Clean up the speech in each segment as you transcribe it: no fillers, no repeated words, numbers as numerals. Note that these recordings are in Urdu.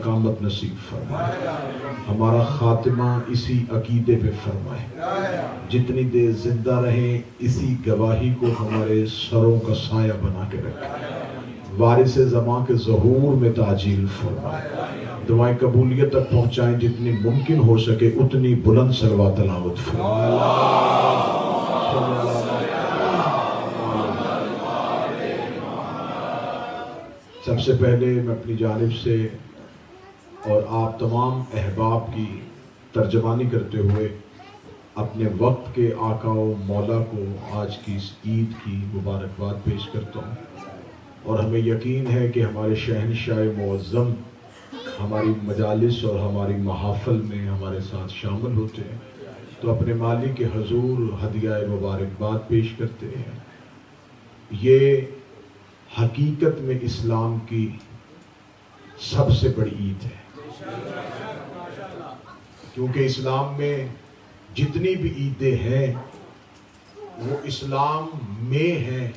استقامت نصیب فرمائے، ہمارا خاتمہ اسی عقیدے پہ فرمائے، جتنی دیر زندہ رہیں اسی گواہی کو ہمارے سروں کا سایہ بنا کے رکھیں، وارث زمان کے ظہور میں تعجیل فرمائے، دعائیں قبولیت تک پہنچائیں، جتنی ممکن ہو سکے اتنی بلند صلوات تلاوت فرمائے۔ سب سے پہلے میں اپنی جانب سے اور آپ تمام احباب کی ترجمانی کرتے ہوئے اپنے وقت کے آقا و مولا کو آج کی اس عید کی مبارکباد پیش کرتا ہوں، اور ہمیں یقین ہے کہ ہمارے شہنشاہ معظم ہماری مجالس اور ہماری محافل میں ہمارے ساتھ شامل ہوتے ہیں تو اپنے مالک کے حضور ہدیہ مبارکباد پیش کرتے ہیں۔ یہ حقیقت میں اسلام کی سب سے بڑی عید ہے، کیونکہ اسلام میں جتنی بھی عیدیں ہیں وہ اسلام میں ہیں،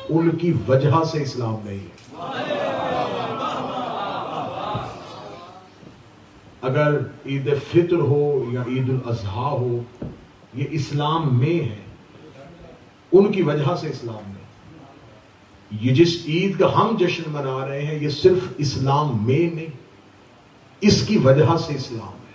ان کی وجہ سے اسلام نہیں ہے۔ اگر عید فطر ہو یا عید الاضحیٰ ہو، یہ اسلام میں ہے، ان کی وجہ سے اسلام میں۔ یہ جس عید کا ہم جشن منا رہے ہیں یہ صرف اسلام میں نہیں، اس کی وجہ سے اسلام ہے۔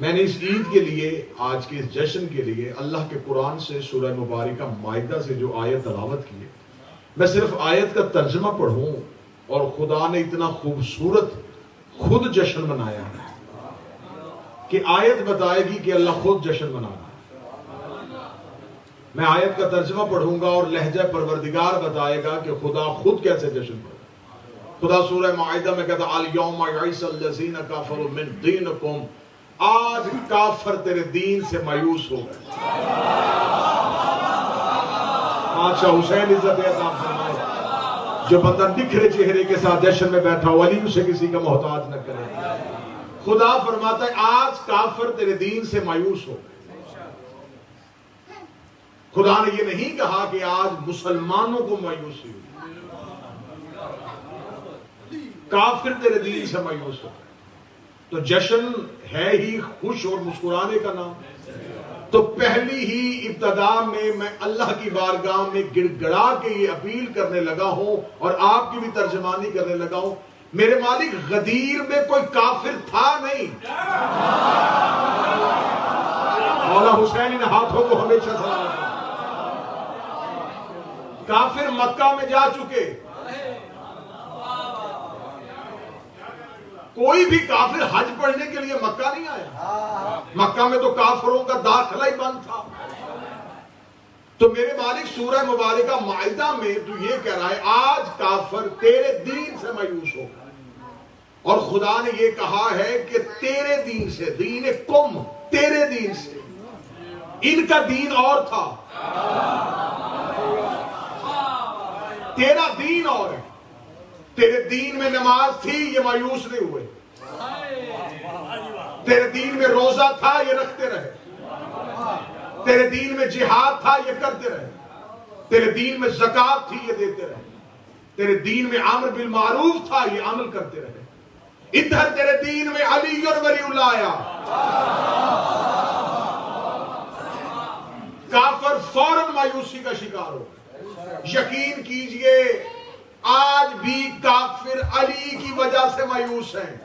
میں نے اس عید کے لیے، آج کے اس جشن کے لیے اللہ کے قرآن سے سورہ مبارکہ مائدہ سے جو آیت تلاوت کی ہے، میں صرف آیت کا ترجمہ پڑھوں اور خدا نے اتنا خوبصورت خود جشن منایا ہے کہ آیت بتائے گی کہ اللہ خود جشن منا رہا ہے۔ میں آیت کا ترجمہ پڑھوں گا اور لہجہ پروردگار بتائے گا کہ خدا خود کیسے جشن کرے۔ خدا سورہ مائدہ میں کہتا الیوم یئس الذین کفروا من دینکم، آج کافر تیرے دین سے مایوس ہو گئے۔ بادشاہ حسین عزت عطا فرمائے، جو بندہ نکھرے چہرے کے ساتھ جشن میں بیٹھا ہو، علی اسے کسی کا محتاج نہ کرے۔ خدا فرماتا ہے آج کافر تیرے دین سے مایوس ہو گئے۔ خدا نے یہ نہیں کہا کہ آج مسلمانوں کو مایوسی ہوئی، کافر تیرے دین سے مایوس ہو گئے۔ تو جشن ہے ہی خوش اور مسکرانے کا نام، تو پہلی ہی ابتدا میں اللہ کی بارگاہ میں گڑ گڑا کے یہ اپیل کرنے لگا ہوں اور آپ کی بھی ترجمانی کرنے لگا ہوں، میرے مالک غدیر میں کوئی کافر تھا نہیں۔ مولا حسین ان ہاتھوں کو ہمیشہ سلام کرے۔ کافر مکہ میں جا چکے، کوئی بھی کافر حج پڑھنے کے لیے مکہ نہیں آیا، مکہ میں تو کافروں کا داخلہ ہی بند تھا۔ تو میرے مالک سورہ مبارکہ مائدہ میں تو یہ کہہ رہا ہے آج کافر تیرے دین سے مایوس ہو گئے، اور خدا نے یہ کہا ہے کہ تیرے دین سے، دین کم، تیرے دین سے، ان کا دین اور تھا، تیرا دین اور ہے۔ تیرے دین میں نماز تھی، یہ مایوس نہیں ہوئے، تیرے دین میں روزہ تھا، یہ رکھتے رہے، تیرے دین میں جہاد تھا، یہ کرتے رہے، تیرے دین میں زکوٰۃ تھی، یہ دیتے رہے، تیرے دین میں امر بالمعروف تھا، یہ عمل کرتے رہے۔ ادھر تیرے دین میں علی اور ولی اللہ آیا، کافر فوراً مایوسی کا شکار ہو۔ یقین کیجئے آج بھی کافر علی کی وجہ سے مایوس ہیں۔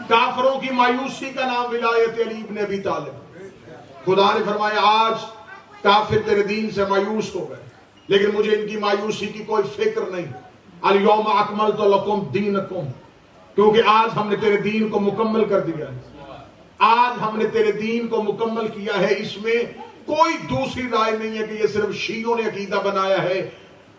کافروں کی مایوسی کا نام ولایت علی ابن ابی طالب۔ خدا نے فرمایا آج کافر تیرے دین سے مایوس ہو گئے، لیکن مجھے ان کی مایوسی کی کوئی فکر نہیں۔ الیوم اکملت لکم دینکم، کیونکہ آج ہم نے تیرے دین کو مکمل کر دیا ہے، آج ہم نے تیرے دین کو مکمل کیا ہے۔ اس میں کوئی دوسری رائے نہیں ہے کہ یہ صرف شیعوں نے عقیدہ بنایا ہے،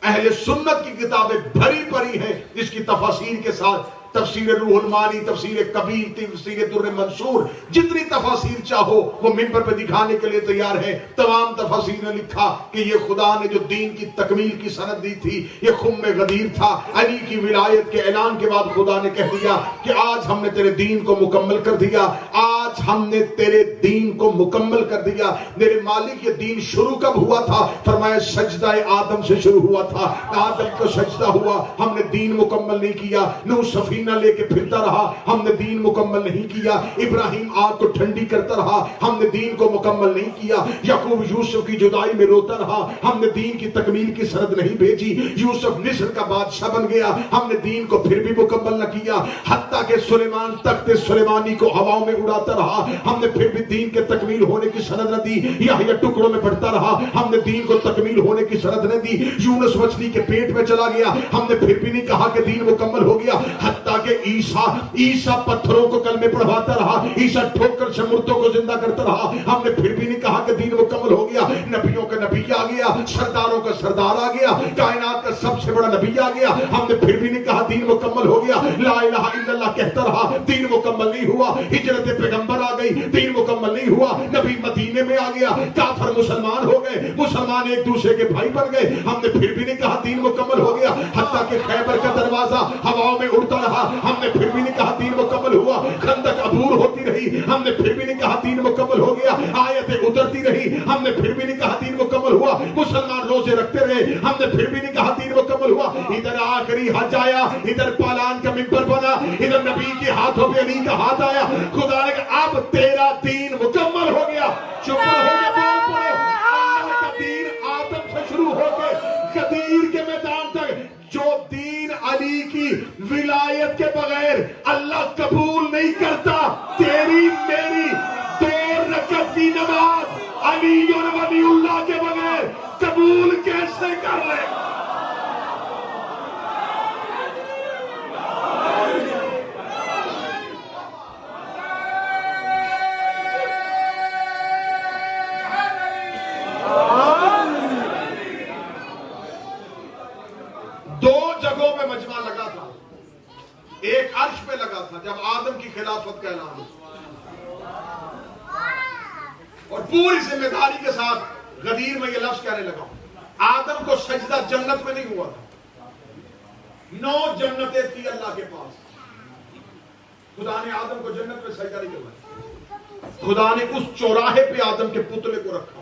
اہل سنت کی کتابیں بھری پڑی ہیں اس کی تفاسیر کے ساتھ، تفسیر روح المانی، تفسیر کبیر، تفسیر در منصور، جتنی تفاسیر چاہو وہ منبر پہ دکھانے کے لیے تیار ہے۔ تمام تفاسیر نے لکھا کہ یہ خدا نے جو دین کی تکمیل کی سند دی تھی یہ خم غدیر تھا۔ علی کی ولایت کے اعلان کے بعد خدا نے کہہ دیا کہ آج ہم نے تیرے دین کو مکمل کر دیا، آج آج ہم نے تیرے دین کو مکمل کر دیا. میرے مالک یہ دین شروع کب ہوا تھا؟ فرمایا سجدہ آدم سے شروع ہوا تھا. آدم کو سجدہ ہوا, ہم نے دین مکمل نہیں کیا. نوح سفینہ لے کے پھرتا رہا, ہم نے دین مکمل نہیں کیا. ابراہیم آگ کو ٹھنڈی کرتا رہا, ہم نے دین کو مکمل نہیں کیا. یعقوب یوسف کی جدائی میں روتا رہا, ہم نے دین کی تکمیل کی سند نہیں بھیجی. یوسف مصر کا بادشاہ بن گیا, ہم نے دین کو پھر بھی مکمل نہ کیا. حتیٰ کہ سلیمان تخت سلیمانی کو ہواؤں میں اڑاتا رہا, ہم نے پھر بھی دین کے تکمیل ہونے کی سند نہ دی. یحییٰ ٹکڑوں میں پڑتا رہا, ہم نے دین کو تکمیل ہونے کی سند نہ دی. یونس مچھلی کے پیٹ میں چلا گیا, ہم نے پھر بھی نہیں کہا کہ دین مکمل ہو گیا. حتیٰ کہ عیسیٰ پتھروں کو کلمے پڑھواتا رہا, عیسیٰ ٹھوکر سے مردوں کو زندہ کرتا رہا, ہم نے پھر بھی نہیں کہا کہ دین مکمل ہو گیا. نبیوں کا نبی آ گیا, سرداروں کا سردار آ گیا, کائنات کا سب سے بڑا نبی آ گیا, ہم نے پھر بھی نہیں کہا دین مکمل ہو گیا. لا الہ الا اللہ کہتا رہا, دین مکمل نہیں ہوا. ہجرت پیغمبر آ گئی, دین مکمل نہیں ہوا. نبی مدینے میں آ گیا, کافر مسلمان ہو گئے, مسلمان ایک دوسرے کے بھائی بن گئے, ہم نے پھر بھی نہیں کہا دین مکمل ہو گیا. حتیٰ کہ خیبر کا دروازہ ہواؤں میں اڑتا رہا, ہم نے پھر بھی نہیں کہا دین مکمل ہوا. خندق عبور ہوتی رہی, ہم نے پھر بھی نہیں کہا دین مکمل ہو گیا. آیتیں اترتی رہی, ہم نے پھر بھی نہیں کہا دین مکمل ہوا. مسلمان روزے رکھتے رہے, ہم نے پھر بھی نہیں کہا دین مکمل ہوا. ادھر آخری حج آیا, ادھر پالان کا منبر بنا, ادھر نبی کے ہاتھوں پہ علی کا ہاتھ آیا. خدا نے کہا اب تیرا دین مکمل ہو گیا. شکر ہو گیا, بول پڑے اللہ کا دین آدم سے شروع ہو کے غدیر کے میدان تک. جو دین علی کی ولایت کے بغیر اللہ قبول نہیں کرتا, تیری میری 2 رکعت کی نماز علی اور ولی اللہ کے بغیر قبول کیسے کر لے؟ جگہوں پہ مجمع لگا تھا, ایک عرش پہ لگا تھا جب آدم کی خلافت کا اعلان ہوا, اور پوری ذمہ داری کے ساتھ غدیر میں یہ لفظ کہنے لگا, آدم کو سجدہ جنت میں نہیں ہوا تھا, 9 جنتیں تھی اللہ کے پاس. خدا نے آدم کو جنت میں سجدہ نہیں کروایا. خدا نے اس چوراہے پہ آدم کے پتلے کو رکھا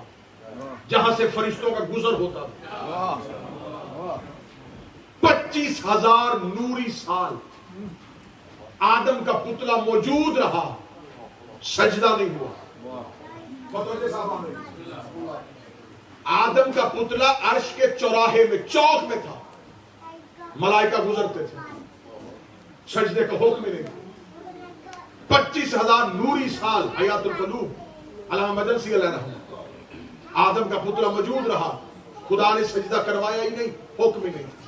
جہاں سے فرشتوں کا گزر ہوتا تھا. 25,000 نوری سال آدم کا پتلا موجود رہا, سجدہ نہیں ہوا. آدم کا پتلا عرش کے چوراہے میں, چوک میں تھا, ملائکہ گزرتے تھے, سجدے کا حکم نہیں تھا. 25,000 نوری سال حیات القلوب علامہ مجلسی علیہ رحمہ, آدم کا پتلا موجود رہا, خدا نے سجدہ کروایا ہی نہیں, حکم ہی نہیں تھا.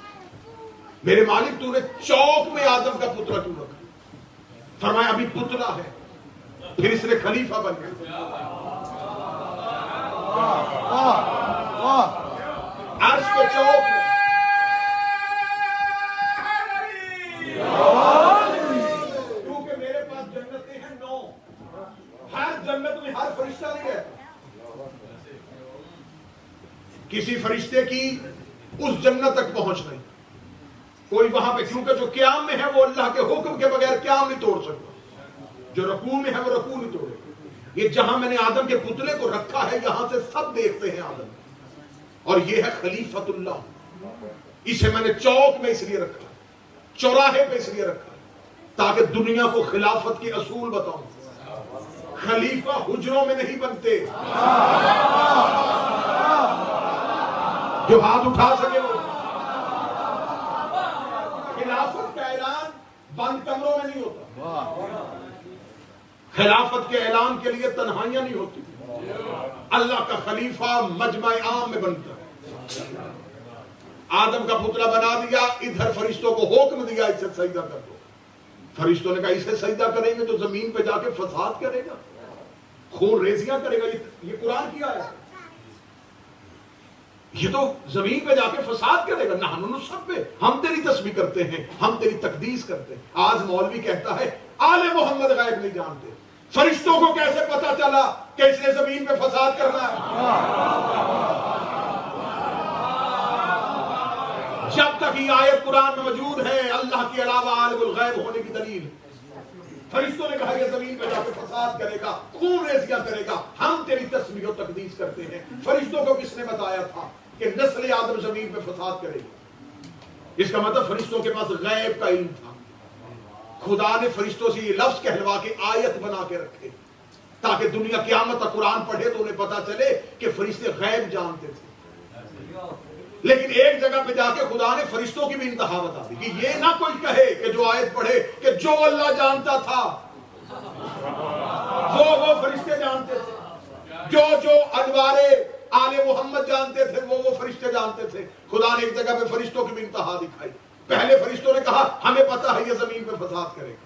میرے مالک تو نے چوک میں آدم کا پتلا کیوں رکھا؟ فرمایا ابھی پتلا ہے, پھر اس نے خلیفہ بن گیا. عرش کے چوک میں کیونکہ میرے پاس جنتیں ہیں 9, ہر جنت میں ہر فرشتہ نہیں ہے. کسی فرشتے کی اس جنت تک پہنچ نہیں, کوئی وہاں پہ, کیونکہ جو قیام میں ہے وہ اللہ کے حکم کے بغیر قیام نہیں توڑ سکتا, جو رکوع میں ہے وہ رکوع نہیں توڑے. یہ جہاں میں نے آدم کے پتلے کو رکھا ہے, یہاں سے سب دیکھتے ہیں آدم, اور یہ ہے خلیفت اللہ. اسے میں نے چوک میں اس لیے رکھا, چوراہے پہ اس لیے رکھا تاکہ دنیا کو خلافت کے اصول بتاؤں. خلیفہ حجروں میں نہیں بنتے, جو ہاتھ اٹھا سکے وہ. خلافت کا اعلان بند کمروں میں نہیں ہوتا, خلافت کے اعلان کے لیے تنہائیاں نہیں ہوتی. اللہ کا خلیفہ مجمع عام میں بنتا ہے. آدم کا پتلا بنا دیا, ادھر فرشتوں کو حکم دیا اسے سجدہ کر دو. فرشتوں نے کہا اسے سجدہ کریں گے تو زمین پہ جا کے فساد کرے گا, خون ریزیاں کرے گا. یہ قرآن کی آیت ہے, یہ تو زمین پہ جا کے فساد کرے گا. نحن نسبح, ہم تیری تسبیح کرتے ہیں, ہم تیری تقدیس کرتے ہیں. آج مولوی کہتا ہے آل محمد غیب نہیں جانتے. فرشتوں کو کیسے پتا چلا کہ اس نے زمین پہ فساد کرنا ہے؟ جب تک یہ آیت قرآن میں موجود ہے اللہ کے علاوہ عالم الغیب ہونے کی دلیل. فرشتوں نے کہا یہ زمین پہ جا کے فساد کرے گا، خون ریزیاں کرے گا، ہم تیری تسبیح و تقدیس کرتے ہیں۔ فرشتوں کو کس نے بتایا تھا کہ نسل آدم زمین پہ فساد کرے گی؟ اس کا مطلب فرشتوں کے پاس غیب کا علم تھا۔ خدا نے فرشتوں سے یہ لفظ کہلوا کے آیت بنا کے رکھے تاکہ دنیا قیامت تک قرآن پڑھے تو انہیں پتا چلے کہ فرشتے غیب جانتے تھے۔ لیکن ایک جگہ پہ جا کے خدا نے فرشتوں کی بھی انتہا بتا دی کہ یہ نہ کوئی کہے کہ جو آیت پڑھے کہ جو اللہ جانتا تھا وہ فرشتے جانتے تھے، جو انوار آل محمد جانتے تھے وہ فرشتے جانتے تھے۔ خدا نے ایک جگہ پہ فرشتوں کی بھی انتہا دکھائی۔ پہلے فرشتوں نے کہا ہمیں پتا ہے یہ زمین پہ فساد کرے گا،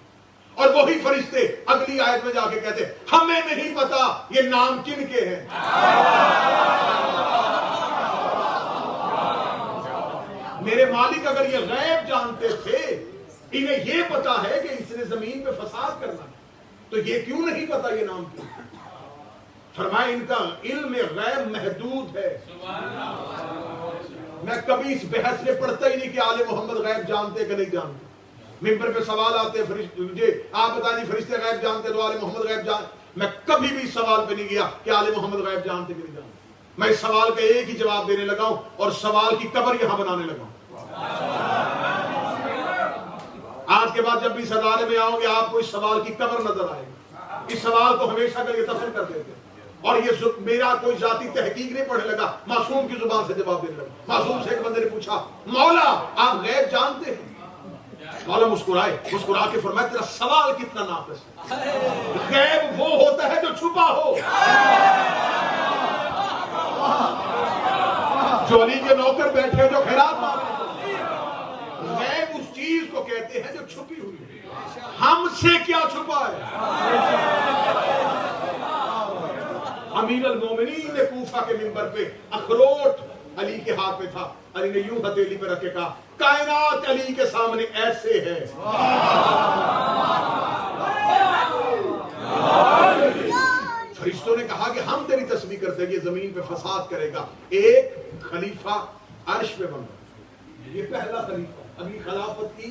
اور وہی فرشتے اگلی آیت میں جا کے کہتے ہمیں نہیں پتا یہ نام کن کے ہیں۔ میرے مالک اگر یہ غیب جانتے تھے، انہیں یہ پتا ہے کہ اس نے زمین پہ فساد کرنا ہے، تو یہ کیوں نہیں پتا یہ نام کیوں؟ فرمائے ان کا علم غیب محدود ہے۔ میں کبھی اس بحث میں پڑھتا ہی نہیں کہ آل محمد غیب جانتے کہ نہیں جانتے۔ ممبر پہ سوال آتے مجھے آپ بتائیں جی فرشتے غیب جانتے تو آل محمد غیب جانتے؟ میں کبھی بھی اس سوال پہ نہیں گیا کہ آل محمد غیب جانتے کہ نہیں جانتے۔ میں اس سوال کا ایک ہی جواب دینے لگا ہوں اور سوال کی قبر یہاں بنانے لگا ہوں۔ آج کے بعد جب بھی اس ادارے میں آؤں گے آپ کو اس سوال کی قبر نظر آئے گی۔ اس سوال کو ہمیشہ کے لیے دفن کر دیتے ہیں۔ اور یہ میرا کوئی ذاتی تحقیق نہیں پڑھنے لگا، معصوم کی زبان سے جواب دینے لگا۔ معصوم سے ایک بندے نے پوچھا مولا آپ غیب جانتے ہیں؟ مولا مسکرائے، مسکرا کے فرمایا تیرا سوال کتنا ناقص ہے۔ غیب وہ ہوتا ہے جو چھپا ہو، جو علی کے نوکر بیٹھے جو خیرات مانگے۔ غیب اس چیز کو کہتے ہیں جو چھپی ہوئی ہے۔ ہم سے کیا چھپا ہے؟ امیر المومنین نے کوفہ کے منبر پہ اخروٹ علی کے ہاتھ میں تھا، علی نے یوں ہتھیلی پہ رکھ کے کہا کائنات علی کے سامنے ایسے ہے۔ فرشتوں نے کہا کہ ہم تیری تسبیح کرتے ہیں، یہ زمین پہ فساد کرے گا۔ ایک خلیفہ عرش پہ بن رہا، یہ پہلا خلیفہ، ابھی خلافت کی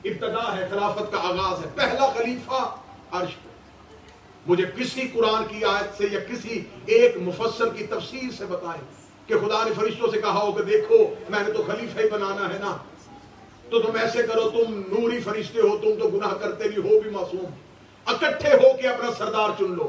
ابتدا ہے، خلافت کا آغاز ہے، پہلا خلیفہ عرش پہ۔ مجھے کسی قرآن کی آیت سے یا کسی ایک مفسر کی تفسیر سے بتائیں کہ خدا نے فرشتوں سے کہا ہو کہ دیکھو میں نے تو خلیفہ ہی بنانا ہے نا، تو تم ایسے کرو، تم نوری فرشتے ہو، تم تو گناہ کرتے نہیں ہو بھی معصوم، اکٹھے ہو کے اپنا سردار چن لو۔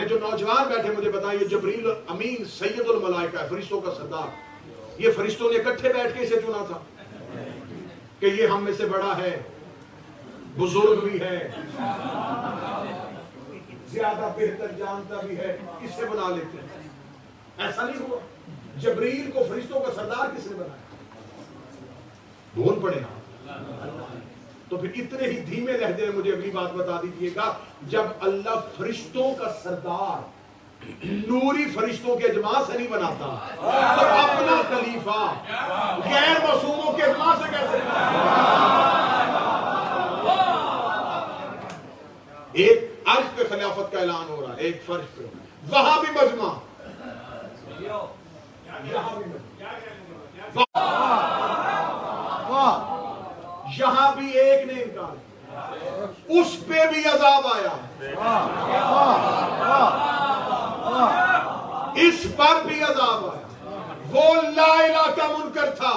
جو نوجوان بیٹھے مجھے بتائیں، یہ جبریل امین سید الملائکہ ہے، فرشتوں کا سردار، یہ فرشتوں نے اکٹھے بیٹھ کے اسے چنا تھا کہ یہ ہم میں سے بڑا ہے، بزرگ بھی ہے، زیادہ بہتر جانتا بھی ہے، کس سے بنا لیتے ہیں؟ ایسا نہیں ہوا۔ جبریل کو فرشتوں کا سردار کس نے بنایا؟ بول پڑے تو پھر اتنے ہی دھیمے لہجے میں مجھے اگلی بات بتا دیجیے گا، جب اللہ فرشتوں کا سردار نوری فرشتوں کے اجماع سے نہیں بناتا تو اپنا خلیفہ غیر معصوموں کے اجماع سے کیسے؟ ایک عرش پہ خلافت کا اعلان ہو رہا ہے، ایک فرش پہ، وہاں بھی مجمع، یہاں بھی ایک نے انکار کیا، اس پہ بھی عذاب آیا، اس پر بھی عذاب آیا۔ وہ لا الہ کا منکر تھا،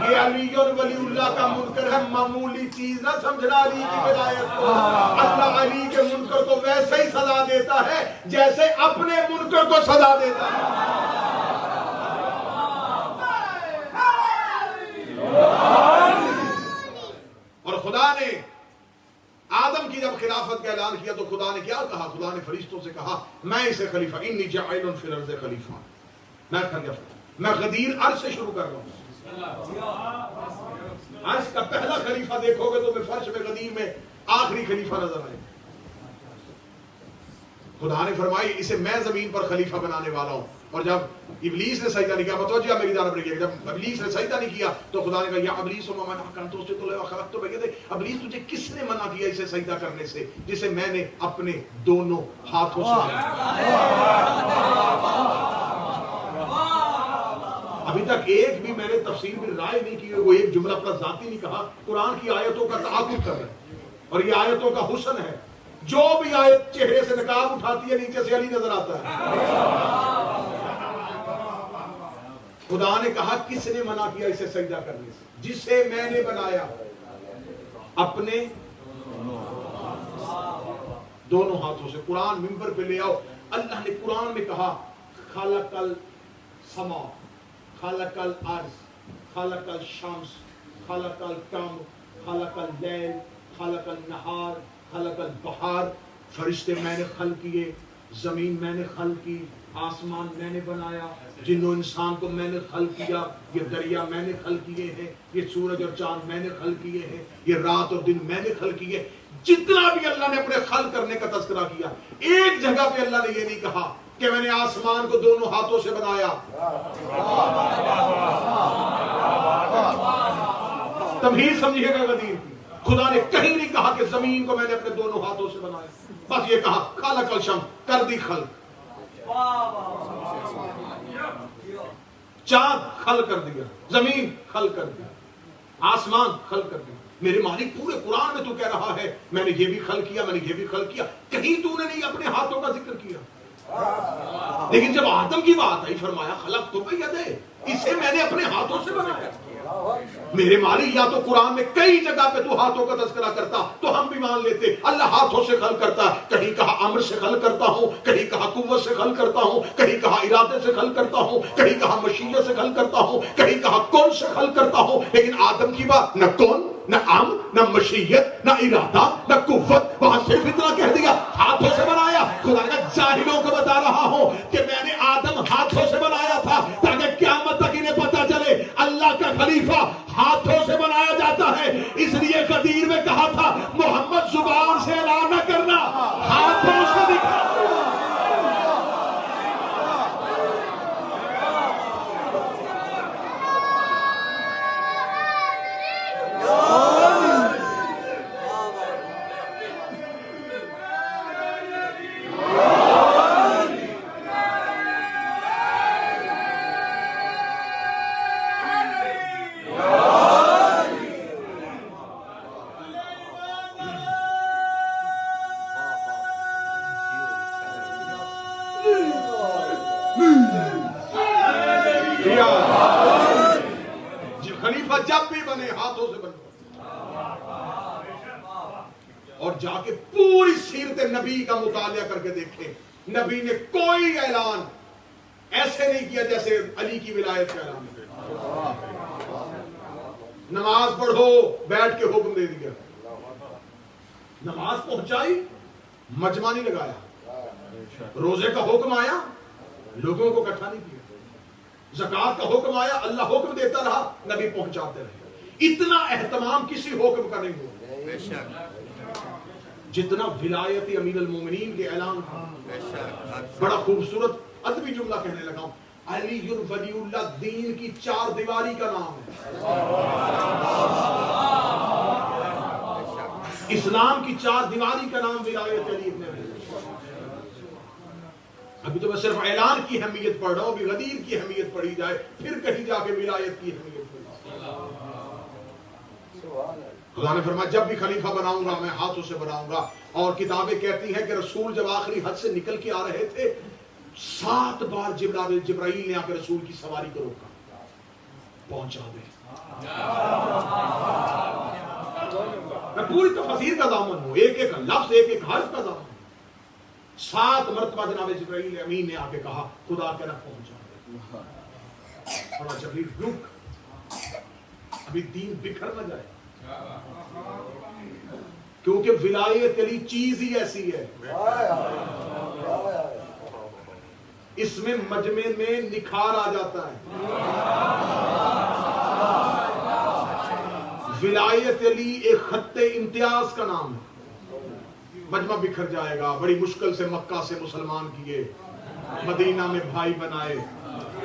یہ علی ولی اللہ کا منکر ہے، معمولی چیز نہ سمجھنا علی کی ولایت کو۔ اللہ علی کے منکر کو ویسے ہی سزا دیتا ہے جیسے اپنے منکر کو سزا دیتا ہے۔ اور خدا نے آدم کی جب خلافت کا اعلان کیا تو خدا نے کیا کہا؟ خدا نے فرشتوں سے کہا میں اسے خلیفہ، انی جاعل فی الارض خلیفہ، میں غدیر عرش سے شروع کر رہا ہوں۔ عرش کا پہلا خلیفہ دیکھو گے تو میں فرش میں غدیر میں آخری خلیفہ نظر آئے گا۔ خدا نے فرمائی اسے میں زمین پر خلیفہ بنانے والا ہوں، اور جب ابلیس نے سجدہ نہیں کیا، متوجہ میری طرف رہیے، جب ابلیس نے سجدہ نہیں کیا تو خدا نے کہا یا ابلیس وما منعک ان تسجد لما خلقت بیدی، ابلیس تجھے کس نے منع کیا اسے سجدہ کرنے سے جسے میں نے اپنے دونوں ہاتھوں سے ابھی تک ایک بھی میں نے تفسیر میں رائے نہیں کی، وہ ایک جملہ اپنا ذاتی نہیں کہا، قرآن کی آیتوں کا تعاقب کر رہے ہیں اور یہ آیتوں کا حسن ہے، جو بھی آیت چہرے سے نقاب اٹھاتی ہے نیچے سے علی نظر آتا ہے۔ خدا نے کہا کس نے منع کیا اسے سجدہ کرنے سے جسے میں نے بنایا اپنے دونوں ہاتھوں سے۔ قرآن منبر پہ لے آؤ، اللہ نے قرآن میں کہا خلق السما، خلق الارض، خلق الشمس، خلق القمر، خلق اللیل، خلق النہار، خلق البحار، فرشتے میں نے خلق کیے، زمین میں نے خلق کی، آسمان میں نے بنایا، جن و انسان کو میں نے خلق کیا، یہ دریا میں نے خلق کیے ہیں، یہ سورج اور چاند میں نے خلق کیے ہیں، یہ رات اور دن میں نے خلق کیے۔ جتنا بھی اللہ نے اپنے خلق کرنے کا تذکرہ کیا، ایک جگہ پہ اللہ نے یہ نہیں کہا کہ میں نے آسمان کو دونوں ہاتھوں سے بنایا۔ تمہید سمجھیے گا غدیر کی، خدا نے کہیں نہیں کہا کہ زمین کو میں نے اپنے دونوں ہاتھوں سے بنایا، بس یہ کہا خلق الشمس، کر دی خلق، چاند خلق کر دیا، زمین خلق کر دیا، آسمان خلق کر دیا۔ میرے مالک پورے قرآن میں تو کہہ رہا ہے میں نے یہ بھی خلق کیا، میں نے یہ بھی خلق کیا، کہیں تو نے نہیں اپنے ہاتھوں کا ذکر کیا۔ لیکن جب آدم کی بات آئی فرمایا خلق تو بیدی، اسے میں نے اپنے ہاتھوں سے بنایا۔ میرے مالک یا تو قرآن میں کئی جگہ پہ تو ہاتھوں کا تذکرہ کرتا تو ہم بھی مان لیتے اللہ ہاتھوں سے خلق کرتا ہے، کہیں کہا امر سے خلق کرتا ہوں، کہیں کہا قوت سے خلق کرتا ہوں، کہیں کہا ارادے سے خلق کرتا ہوں، کہیں کہا مشیت سے خلق کرتا ہوں، کہیں کہا کون سے خلق کرتا ہوں۔ لیکن آدم کی بات نہ کون، نہ امر، نہ مشیت، نہ ارادہ، نہ قوت، وہاں صرف اتنا کہہ دیا ہاتھوں سے بنایا۔ خدا نے جاہلوں کو بتا رہا ہوں کہ میں نے آدم ہاتھوں سے بنایا تھا تاکہ قیامت تک انہیں پتا چلے اللہ کا خلیفہ ہاتھوں سے بنایا جاتا ہے۔ اس لیے قدیر میں کہا تھا محمد زبان سے اعلان نہ کرنا، ہاتھوں سے دکھا۔ خلیفہ جب بھی بنے ہاتھوں سے بنے، اور جا کے پوری سیرت نبی کا مطالعہ کر کے دیکھیں، نبی نے کوئی اعلان ایسے نہیں کیا جیسے علی کی ولایت کا اعلان ہے۔ نماز پڑھو بیٹھ کے حکم دے دیا، نماز پہنچائی مجمع نہیں لگایا، روزے کا حکم آیا لوگوں کو اکٹھا نہیں کیا، زکات کا حکم آیا اللہ حکم دیتا رہا نبی پہنچاتے رہے۔ اتنا اہتمام کسی حکم کا نہیں ہوا جتنا ولایت امیر المومنین کے اعلان تھا۔ بڑا خوبصورت ادبی جملہ کہنے لگا ہوں، علی ولی اللہ دین کی چار دیواری کا نام ہے، اسلام کی چار دیواری کا نام ولایت علی ابن ابی۔ ابھی تو میں صرف اعلان کی اہمیت پڑھ رہا ہوں، ابھی غدیر کی اہمیت پڑھی جائے پھر کہیں جا کے ولایت کی اہمیت پڑھی۔ خدا نے فرمایا جب بھی خلیفہ بناؤں گا میں ہاتھوں سے بناؤں گا۔ اور کتابیں کہتی ہیں کہ رسول جب آخری حد سے نکل کے آ رہے تھے 7 بار جبرائیل نے آ کے رسول کی سواری کو روکا، پہنچا دے۔ میں پوری تفسیر کا ضامن ہوں، ایک ایک لفظ ایک ایک حرف کا ضامن ہوں۔ 7 مرتبہ جناب جبرائیل امین نے آ کے کہا خدا کہنا پہنچا دے۔ اور جبرائیل رک، ابھی دین بکھر نہ جائے، کیونکہ ولایت علی چیز ہی ایسی ہے، اس میں مجمع میں نکھار آ جاتا ہے۔ ولایت علی ایک خط امتیاز کا نام ہے۔ مجمع بکھر جائے گا، بڑی مشکل سے مکہ سے مسلمان کیے، مدینہ میں بھائی بنائے،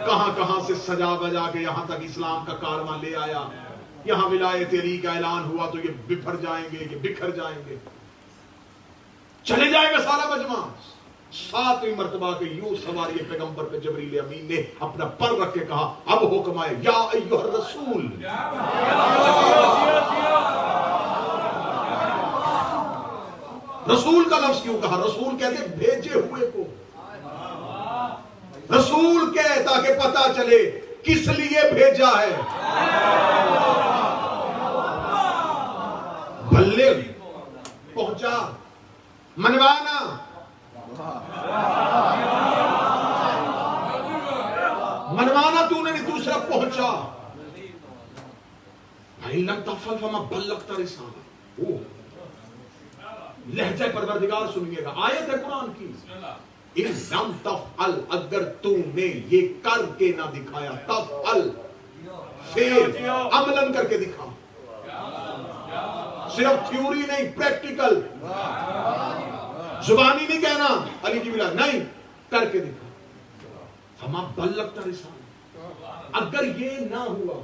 کہاں کہاں سے سجا بجا کے یہاں تک اسلام کا کارواں لے آیا. یہاں ولایت علی کا اعلان ہوا تو یہ بکھر جائیں گے، یہ بکھر جائیں گے، چلے جائے گا سارا مجمع. 7ویں مرتبہ کے یوں سواری پیغمبر پہ جبریل امین نے اپنا پر رکھ کے کہا اب حکم آئے یا ایھا الرسول. رسول کا لفظ کیوں کہا؟ رسول کہتے بھیجے ہوئے کو. رسول کہ تاکہ پتا چلے کس لیے بھیجا ہے. بلغ پہنچا، منوانا. منوانا تو نے نہیں، تو صرف پہنچا. فَإِن لَمْ تَفْعَلْ فَمَا بَلَّغْتَ رِسَالَتَهُ. لہجہ پروردگار سنیے گا، آیت ہے قرآن کی. اِن لَمْ تَفْعَلْ، اگر تو نے یہ کر کے نہ دکھایا، تفعل فعل عملاً کر کے دکھا، صرف تھیوری نہیں، پریکٹیکل. زبانی نہیں کہنا علی کی بلا، نہیں، کر کے دکھا. فما بلغت رسالت، اگر یہ نہ ہوا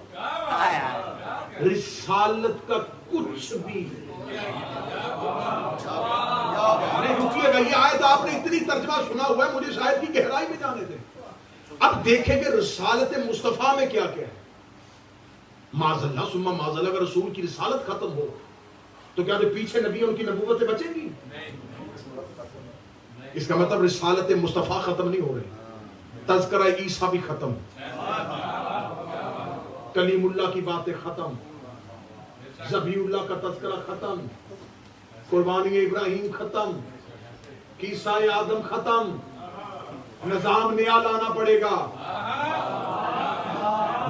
رسالت کا کچھ بھی نہیں. رکیے گا، یہ آیت آپ نے اتنی ترجمہ سنا ہوا ہے، مجھے شاید کی گہرائی میں جانے دیں. اب دیکھیں کہ رسالت مصطفیٰ میں کیا کیا ہے. معاذ اللہ ثم معاذ اللہ، اگر رسول کی رسالت ختم ہو تو کیا جو پیچھے نبی ان کی نبوتیں بچیں گی؟ اس کا مطلب رسالت مصطفیٰ ختم نہیں ہو رہی، تذکرہ عیسیٰ بھی ختم، کلیم اللہ کی باتیں ختم، ذبیح اللہ کا تذکرہ ختم، قربانی ابراہیم ختم، قصہ آدم ختم. نظام نیا لانا پڑے گا،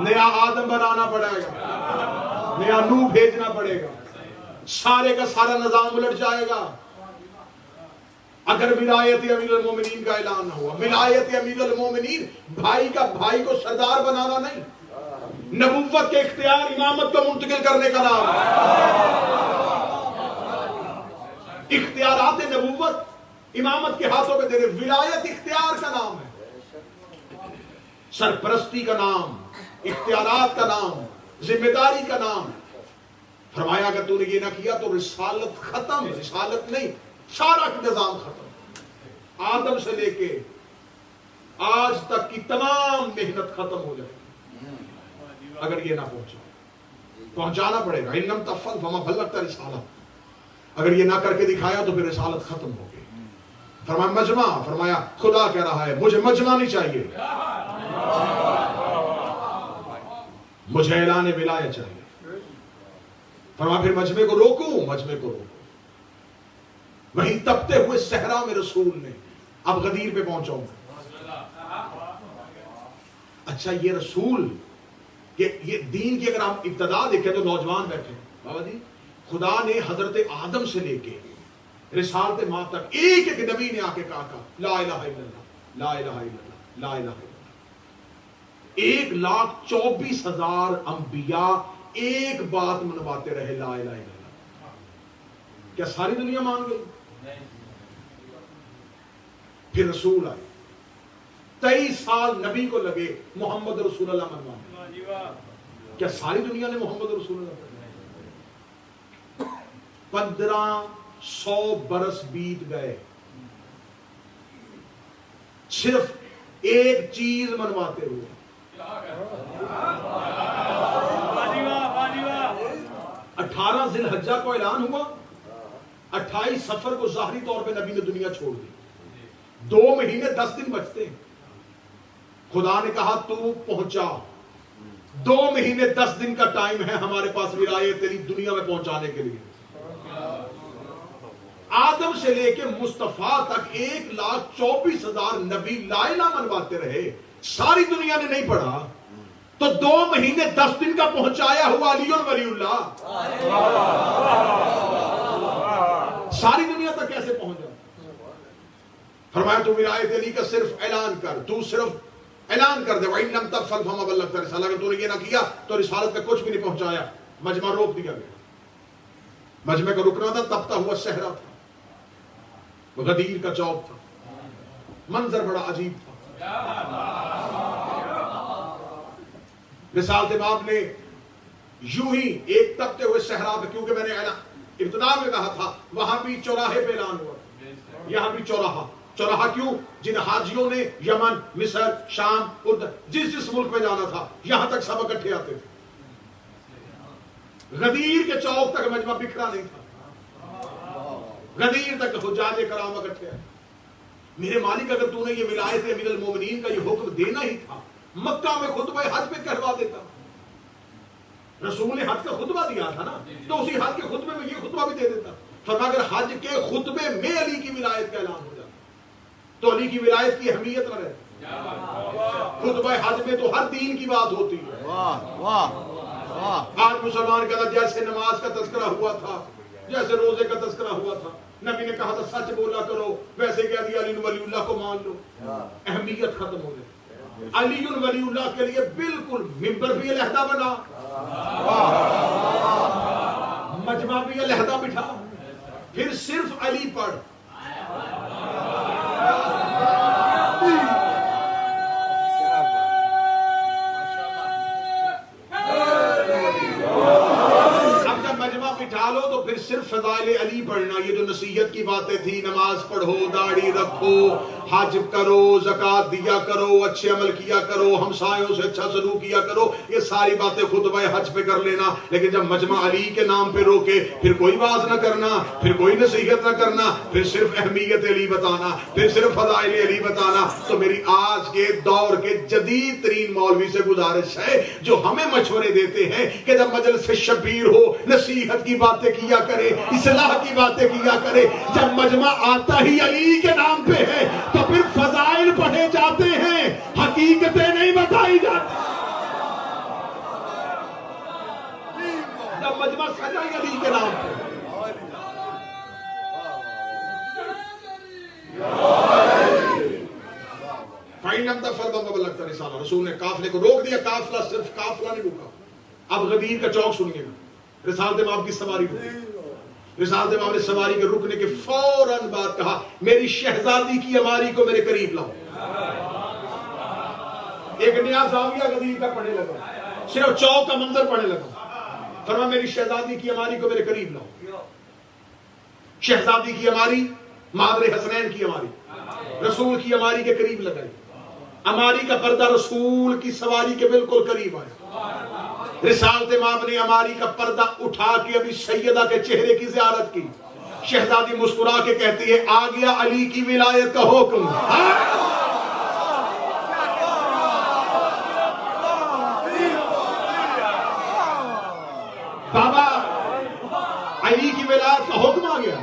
نیا آدم بنانا پڑے گا، نیا نوح بھیجنا پڑے گا، سارے کا سارا نظام الٹ جائے گا. اگر ولایت امیر المومنین کا اعلان نہ ہوا، ولایت امیر المومنین بھائی کا بھائی کو سردار بنانا نہیں، نبوت کے اختیار امامت کو منتقل کرنے کا نام ہے. اختیارات نبوت امامت کے ہاتھوں پہ دے رہے، ولایت اختیار کا نام ہے، سرپرستی کا نام، اختیارات کا نام، ذمہ داری کا نام. فرمایا اگر تو نے یہ نہ کیا تو رسالت ختم. رسالت نہیں، سارا نظام ختم. آدم سے لے کے آج تک کی تمام محنت ختم ہو جائے اگر یہ نہ پہنچانا پڑے گا. ان لم تفعل فما بلغت رسالت، اگر یہ نہ کر کے دکھایا تو پھر رسالت ختم ہو گئی. فرمایا مجمع، فرمایا خدا کہہ رہا ہے مجھے مجمع نہیں چاہیے، مجھے اعلان ولایت چاہیے. فرمایا پھر مجمع کو روکوں، مجمع کو روکوں. وہیں تپتے ہوئے صحرا میں رسول نے اب غدیر پہ پہنچاؤں. اچھا یہ رسول، یہ دین کی اگر ہم ابتدا دیکھیں تو نوجوان بیٹھے بابا جی، خدا نے حضرت آدم سے لے کے رسالت ماں تک ایک ایک نبی نے آ کے کہا لا الہ الا اللہ، لا الہ الا اللہ، لا الہ الا اللہ. 1,24,000 انبیاء ایک بات منواتے رہے، لا الہ الا اللہ. کیا ساری دنیا مان گئی؟ پھر رسول آئے، 23 سال نبی کو لگے محمد رسول اللہ منوانے. کیا ساری دنیا نے محمد رسول اللہ؟ 1500 برس بیت گئے، صرف ایک چیز منواتے ہوئے. 18 ذی الحجہ کو اعلان ہوا، 28 صفر کو ظاہری طور پہ نبی نے دنیا چھوڑ دی. 2 مہینے 10 دن بچتے ہیں. خدا نے کہا تو پہنچا، 2 مہینے 10 دن کا ٹائم ہے ہمارے پاس ولایت تیری دنیا میں پہنچانے کے لیے. آدم سے لے کے مصطفیٰ تک 1,24,000 نبی لا الہ منواتے رہے، ساری دنیا نے نہیں پڑھا تو 2 مہینے 10 دن کا پہنچایا ہوا علی ولی اللہ ساری دنیا تک کیسے پہنچا؟ فرمایا تو ولایت علی کا صرف اعلان کر، تو صرف اعلان کر دے. وَإِن لَمْ تَفْعَلْ فَمَا بَلَّغْتَ رِسَالَتَهُ، اگر تو نے یہ نہ کیا تو رسالت کا کچھ بھی نہیں پہنچایا. مجمع روک دیا گیا. مجمع کا رکنا تھا، تپتا ہوا صحرا تھا، غدیر کا چوک تھا، منظر بڑا عجیب تھا. مثال تمام نے یوں ہی ایک تپتے ہوئے صحرا پہ، کیونکہ میں نے ابتدا میں کہا تھا وہاں بھی چوراہے پہ اعلان ہوا، یہاں بھی چوراہا کیوں؟ جن حاجیوں نے یمن، مصر، شام، اردن، جس ملک میں جانا تھا یہاں تک سب اکٹھے آتے تھے۔ غدیر کے چوک تک مجمع بکھرا نہیں تھا، غدیر تک حجاج کرام اکٹھے آئے۔ میرے مالک اگر تو نے یہ ولایت امیر المومنین کا یہ حکم دینا ہی تھا، مکہ میں خطبہ حج پہ کہلوا دیتا۔ رسول نے حج کا خطبہ دیا تھا نا، تو اسی حج کے خطبے میں یہ خطبہ بھی دے دیتا۔ فرمایا اگر حج کے خطبے میں علی کی ولایت کا اعلان ہو جاتا تو علی کی ولایت کی اہمیت نہ رہتی۔ خطبہ حج میں تو ہر دین کی بات ہوتی ہے۔ آج مسلمان کہتا جیسے نماز کا تذکرہ ہوا تھا، جیسے روزے کا تذکرہ ہوا تھا، نبی نے کہا تھا سچ بولا کرو، ویسے کہہ دیا علی ولی اللہ کو مان لو، اہمیت ختم ہو گئی۔ علی ولی اللہ کے لیے بالکل ممبر بھی علیحدہ بنا، مجمع بھی علیحدہ بٹھا، پھر صرف علی پڑھ۔ بٹھا لو تو پھر صرف فضائل علی پڑھنا، یہ جو نصیحت کی باتیں تھی، نماز پڑھو، داڑھی رکھو، حج کرو، زکات دیا کرو، اچھے عمل کیا کرو، ہمسایوں سے اچھا سلوک کیا کرو، یہ ساری باتیں خطبہ حج پہ کر لینا۔ لیکن جب مجمع علی کے نام پہ روکے، پھر کوئی واز نہ کرنا، پھر کوئی نصیحت نہ کرنا، پھر صرف اہمیت علی بتانا، پھر صرف فضائل علی بتانا۔ تو میری آج کے دور کے جدید ترین مولوی سے گزارش ہے جو ہمیں مشورے دیتے ہیں کہ جب مجلس شبیر ہو، نصیحت کی باتیں کیا کرے، اصلاح کی باتیں کیا کرے۔ جب مجمع آتا ہی علی کے نام پہ ہے تو پھر فضائل پڑھے جاتے ہیں، حقیقتیں نہیں بتائی جاتی۔ جب مجمع سجا ہی علی کے نام پہ، رسول نے قافلے کو روک دیا، قافلہ صرف قافلہ نہیں رکا۔ اب غدیر کا چوک سنیے گا، رسالت امام کی سواری رکی، رسالت امام نے سواری کے رکنے کے فوراً بعد کہا میری شہزادی کی عماری کو میرے قریب لاؤ۔ ایک نیا زاویہ غدیر کا پڑھنے لگا، صرف چوک کا منظر پڑھنے لگا۔ فرمایا میری شہزادی کی عماری کو میرے قریب لاؤ۔ شہزادی کی عماری، مادر حسنین کی عماری، رسول کی عماری کے قریب لگائی۔ عماری کا پردہ رسول کی سواری کے بالکل قریب آیا۔ رسالت امام نے عماری کا پردہ اٹھا کے ابھی سیدہ کے چہرے کی زیارت کی۔ شہزادی مسکرا کے کہتی ہے آ گیا علی کی ولایت کا حکم۔ بابا علی کی ولایت کا حکم آ گیا۔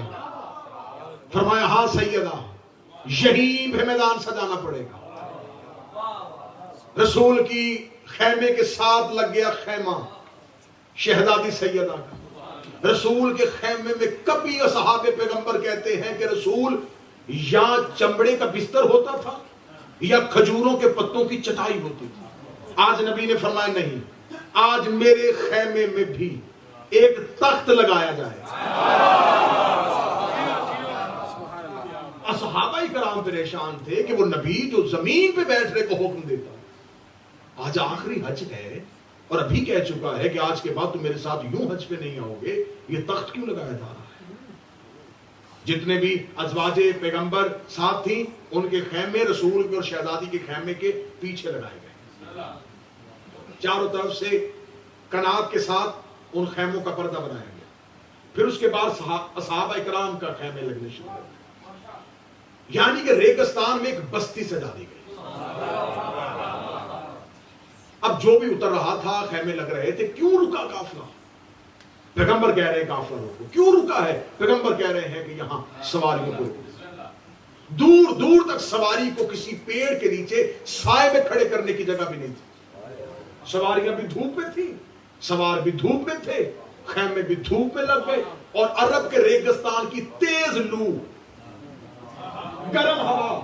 فرمایا ہاں سیدہ، یہیں پہ میدان سجانا پڑے گا۔ رسول کی خیمے کے ساتھ لگ گیا خیمہ شہزادی سیدہ کا۔ رسول کے خیمے میں کبھی اصحاب پیغمبر کہتے ہیں کہ رسول یا چمڑے کا بستر ہوتا تھا یا کھجوروں کے پتوں کی چٹائی ہوتی تھی۔ آج نبی نے فرمایا نہیں، آج میرے خیمے میں بھی ایک تخت لگایا جائے۔ صحابہ کرام پریشان تھے کہ وہ نبی جو زمین پہ بیٹھنے کو حکم دیتا، آج آخری حج ہے اور ابھی کہہ چکا ہے کہ آج کے بعد تم میرے ساتھ یوں حج پہ نہیں آؤ گے، یہ تخت کیوں لگایا جا رہا ہے؟ جتنے بھی ازواج پیغمبر ساتھ تھیں ان کے خیمے رسول کے اور شہزادی کے خیمے کے پیچھے لگائے گئے، چاروں طرف سے کنات کے ساتھ ان خیموں کا پردہ بنایا گیا۔ پھر اس کے بعد اصحابہ اکرام کا خیمے لگنے شروع ہوئے، یعنی کہ ریگستان میں ایک بستی سجا دی گئی۔ اب جو بھی اتر رہا تھا خیمے لگ رہے تھے، کیوں رکا قافلہ؟ پیغمبر کہہ رہے ہیں قافلہ روکو، کیوں رکا ہے؟ پیغمبر کہہ رہے ہیں کہ یہاں سواریوں کو دور دور تک سواری کو کسی پیڑ کے نیچے سائے میں کھڑے کرنے کی جگہ بھی نہیں تھی۔ سواریاں بھی دھوپ میں تھی، سوار بھی دھوپ میں تھے، خیمے بھی دھوپ میں لگ گئے، اور عرب کے ریگستان کی تیز لو، گرم ہوا،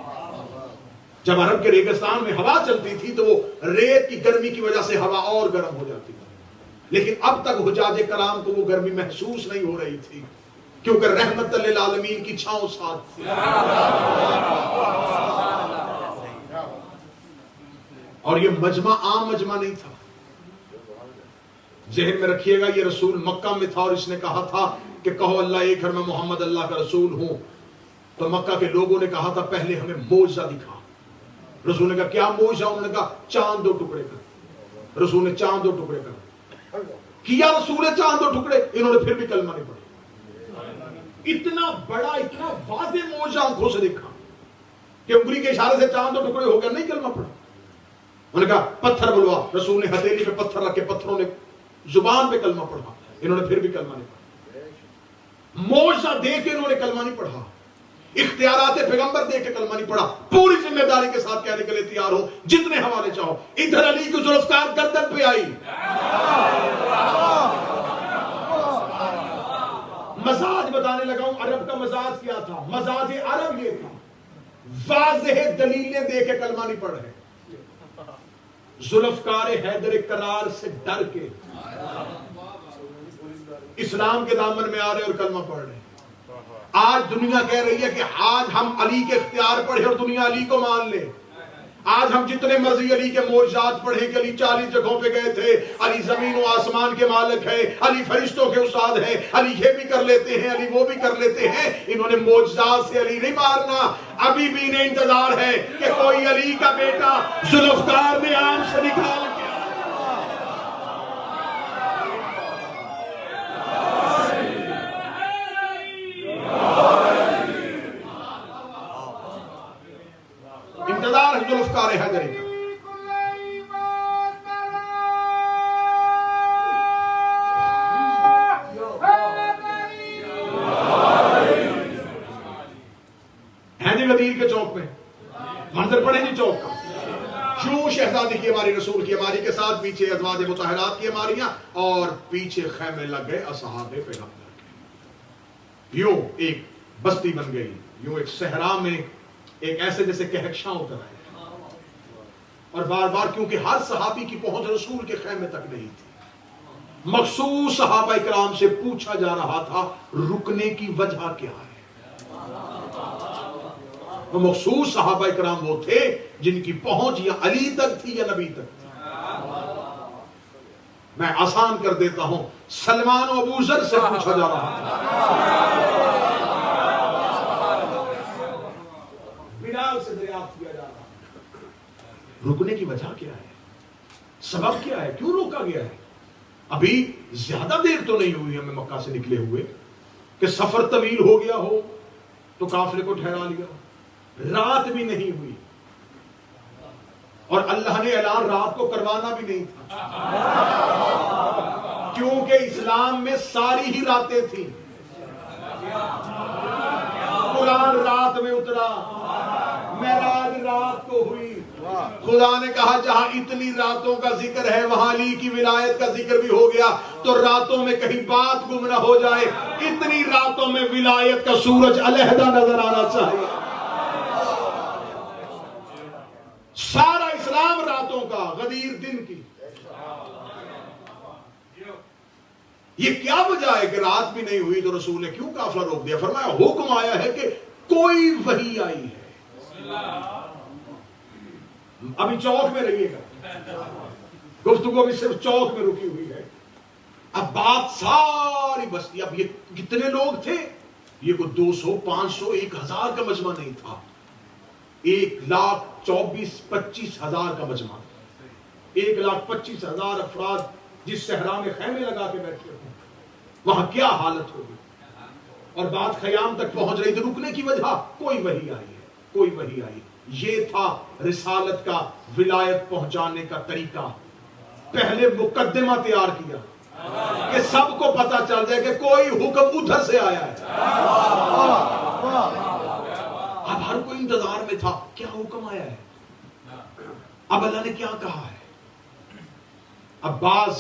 جب عرب کے ریگستان میں ہوا چلتی تھی تو وہ ریت کی گرمی کی وجہ سے ہوا اور گرم ہو جاتی تھی، لیکن اب تک حجاج کرام کو وہ گرمی محسوس نہیں ہو رہی تھی کیونکہ رحمت للعالمین کی چھاؤں ساتھ تھی۔ اور یہ مجمع عام مجمع نہیں تھا. ذہن میں رکھیے گا یہ رسول مکہ میں تھا اور اس نے کہا تھا کہ کہو اللہ ایک ہے میں محمد اللہ کا رسول ہوں. تو مکہ کے لوگوں نے کہا تھا پہلے ہمیں معجزہ دکھا. رسول نے کہا کیا معجزہ؟ انہوں نے کہا چاند 2 ٹکڑے کر. رسول نے چاند 2 ٹکڑے کر کیا. رسول نے چاند 2 ٹکڑے. انہوں نے پھر بھی کلمہ نہیں پڑھا. اتنا بڑا اتنا واضح معجزہ آنکھوں سے دیکھا کہ انگلی کے اشارے سے چاند 2 ٹکڑے ہو گیا. نہیں کلمہ پڑھا. انہوں نے کہا پتھر بلوا. رسول نے ہتھیلی پہ پتھر رکھ کے پتھروں نے زبان پہ کلمہ پڑھا. انہوں نے پھر بھی کلمہ نہیں پڑھا. معجزہ دے کے انہوں نے کلمہ نہیں پڑھا. اختیارات پیغمبر دے کے کلمہ نہیں پڑھا. پوری ذمہ داری کے ساتھ کہنے کے لیے تیار ہو جتنے حوالے چاہو. ادھر علی کی ذوالفقار گردن پہ آئی. مزاج بتانے لگا ہوں عرب کا مزاج کیا تھا. مزاج عرب یہ تھا واضح دلیلیں دے کے کلمہ نہیں پڑھ رہے. ذوالفقار حیدر کرار سے ڈر کے اسلام کے دامن میں آ رہے اور کلمہ پڑھ رہے. آج دنیا کہہ رہی ہے کہ آج ہم علی کے اختیار پڑھیں اور دنیا علی کو مان لے. آج ہم جتنے مرضی علی کے معجزات پڑھیں کہ علی 40 جگہوں پہ گئے تھے, علی زمین و آسمان کے مالک ہے, علی فرشتوں کے استاد ہے, علی یہ بھی کر لیتے ہیں, علی وہ بھی کر لیتے ہیں. انہوں نے معجزات سے علی نہیں مارنا. ابھی بھی انہیں انتظار ہے کہ کوئی علی کا بیٹا ذوالفقار میں آم سے نکال کے انتظار ہے ذوالفقار حیدری کا. حیدر غدیر کے چوک میں منظر پڑے جی چوک کا. شو شہزادی کی ہماری رسول کی ہماری کے ساتھ پیچھے ازواج مطہرات کی ہماریاں اور پیچھے خیمے لگ گئے اصحاب پیغمبر کے. یوں ایک بستی بن گئی, یوں ایک صحرا میں ایک ایسے جیسے کہکشاں اتر آئے. اور بار بار کیونکہ ہر صحابی کی پہنچ رسول کے خیمے تک نہیں تھی, مخصوص صحابہ کرام سے پوچھا جا رہا تھا رکنے کی وجہ کیا ہے. وہ مخصوص صحابہ کرام وہ تھے جن کی پہنچ یا علی تک تھی یا نبی تک تھی. میں آسان کر دیتا ہوں, سلمان و ابو ذر سے پوچھا جا رہا تھا, بلال سے دریافت کیا جا رہا. رکنے کی وجہ کیا ہے, سبب کیا ہے, کیوں روکا گیا ہے؟ ابھی زیادہ دیر تو نہیں ہوئی ہمیں مکہ سے نکلے ہوئے کہ سفر طویل ہو گیا ہو تو قافلے کو ٹھہرا لیا. رات بھی نہیں ہوئی اور اللہ نے اعلان رات کو کروانا بھی نہیں تھا کیونکہ اسلام میں ساری ہی راتیں تھیں. قرآن رات میں اترا, معراج رات کو ہوئی. خدا نے کہا جہاں اتنی راتوں کا ذکر ہے وہاں علی کی ولایت کا ذکر بھی ہو گیا, تو راتوں میں کہیں بات گم نہ ہو جائے. اتنی راتوں میں ولایت کا سورج علیحدہ نظر آنا چاہیے. سارا اسلام راتوں کا, غدیر دن کی. یہ کیا وجہ ہے کہ رات بھی نہیں ہوئی تو رسول نے کیوں قافلہ روک دیا؟ فرمایا حکم آیا ہے کہ کوئی وحی آئی ہے. ابھی چوک میں رہیے گا, گفتگو بھی صرف چوک میں رکی ہوئی ہے. اب بات ساری بستی, اب یہ کتنے لوگ تھے؟ یہ کوئی 200 500 1000 کا مجمع نہیں تھا, 1,24,25,000 کا مجمع. 1,25,000 افراد جس صحرا میں خیمے لگا کے بیٹھے ہوں, وہاں کیا حالت ہوگی. اور بات خیام تک پہنچ رہی تھی. رکنے کی وجہ کوئی وحی آئی ہے, کوئی وحی آئی. یہ تھا رسالت کا, ولایت پہنچانے کا طریقہ. پہلے مقدمہ تیار کیا کہ سب کو پتا چل جائے کہ کوئی حکم ادھر سے آیا ہے. اب ہر کوئی انتظار میں تھا کیا حکم آیا ہے, اب اللہ نے کیا کہا ہے. اب بعض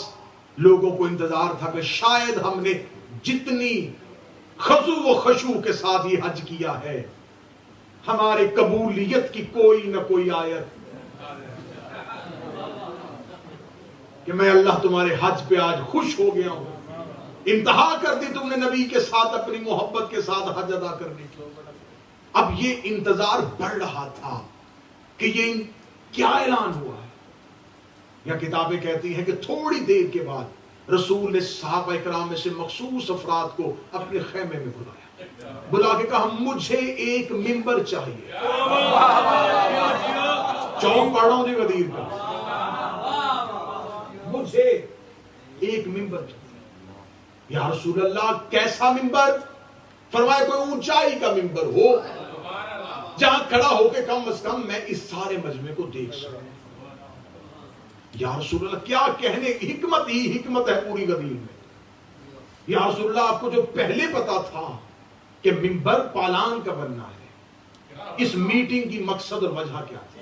لوگوں کو انتظار تھا کہ شاید ہم نے جتنی خضوع و خشوع کے ساتھ یہ حج کیا ہے ہمارے قبولیت کی کوئی نہ کوئی آیت کہ میں اللہ تمہارے حج پہ آج خوش ہو گیا ہوں. انتہا کر دی تم نے نبی کے ساتھ اپنی محبت کے ساتھ حج ادا کرنے کی. اب یہ انتظار بڑھ رہا تھا کہ یہ کیا اعلان ہوا ہے. یا کتابیں کہتی ہیں کہ تھوڑی دیر کے بعد رسول نے صحابہ کرام میں سے مخصوص افراد کو اپنے خیمے میں بلا کے کہا مجھے ایک ممبر چاہیے. چوک پڑھ رہا ہوں جی غدیر کا. مجھے ایک ممبر چاہیے. یا رسول اللہ کیسا ممبر؟ فرمایا کوئی اونچائی کا ممبر ہو جہاں کھڑا ہو کے کم از کم میں اس سارے مجمع کو دیکھ سکوں. یا رسول اللہ کیا کہنے کی حکمت ہی حکمت ہے پوری غدیر میں. یا رسول اللہ آپ کو جو پہلے پتا تھا کہ ممبر پالان کا بننا ہے، اس میٹنگ کی مقصد اور وجہ کیا تھی؟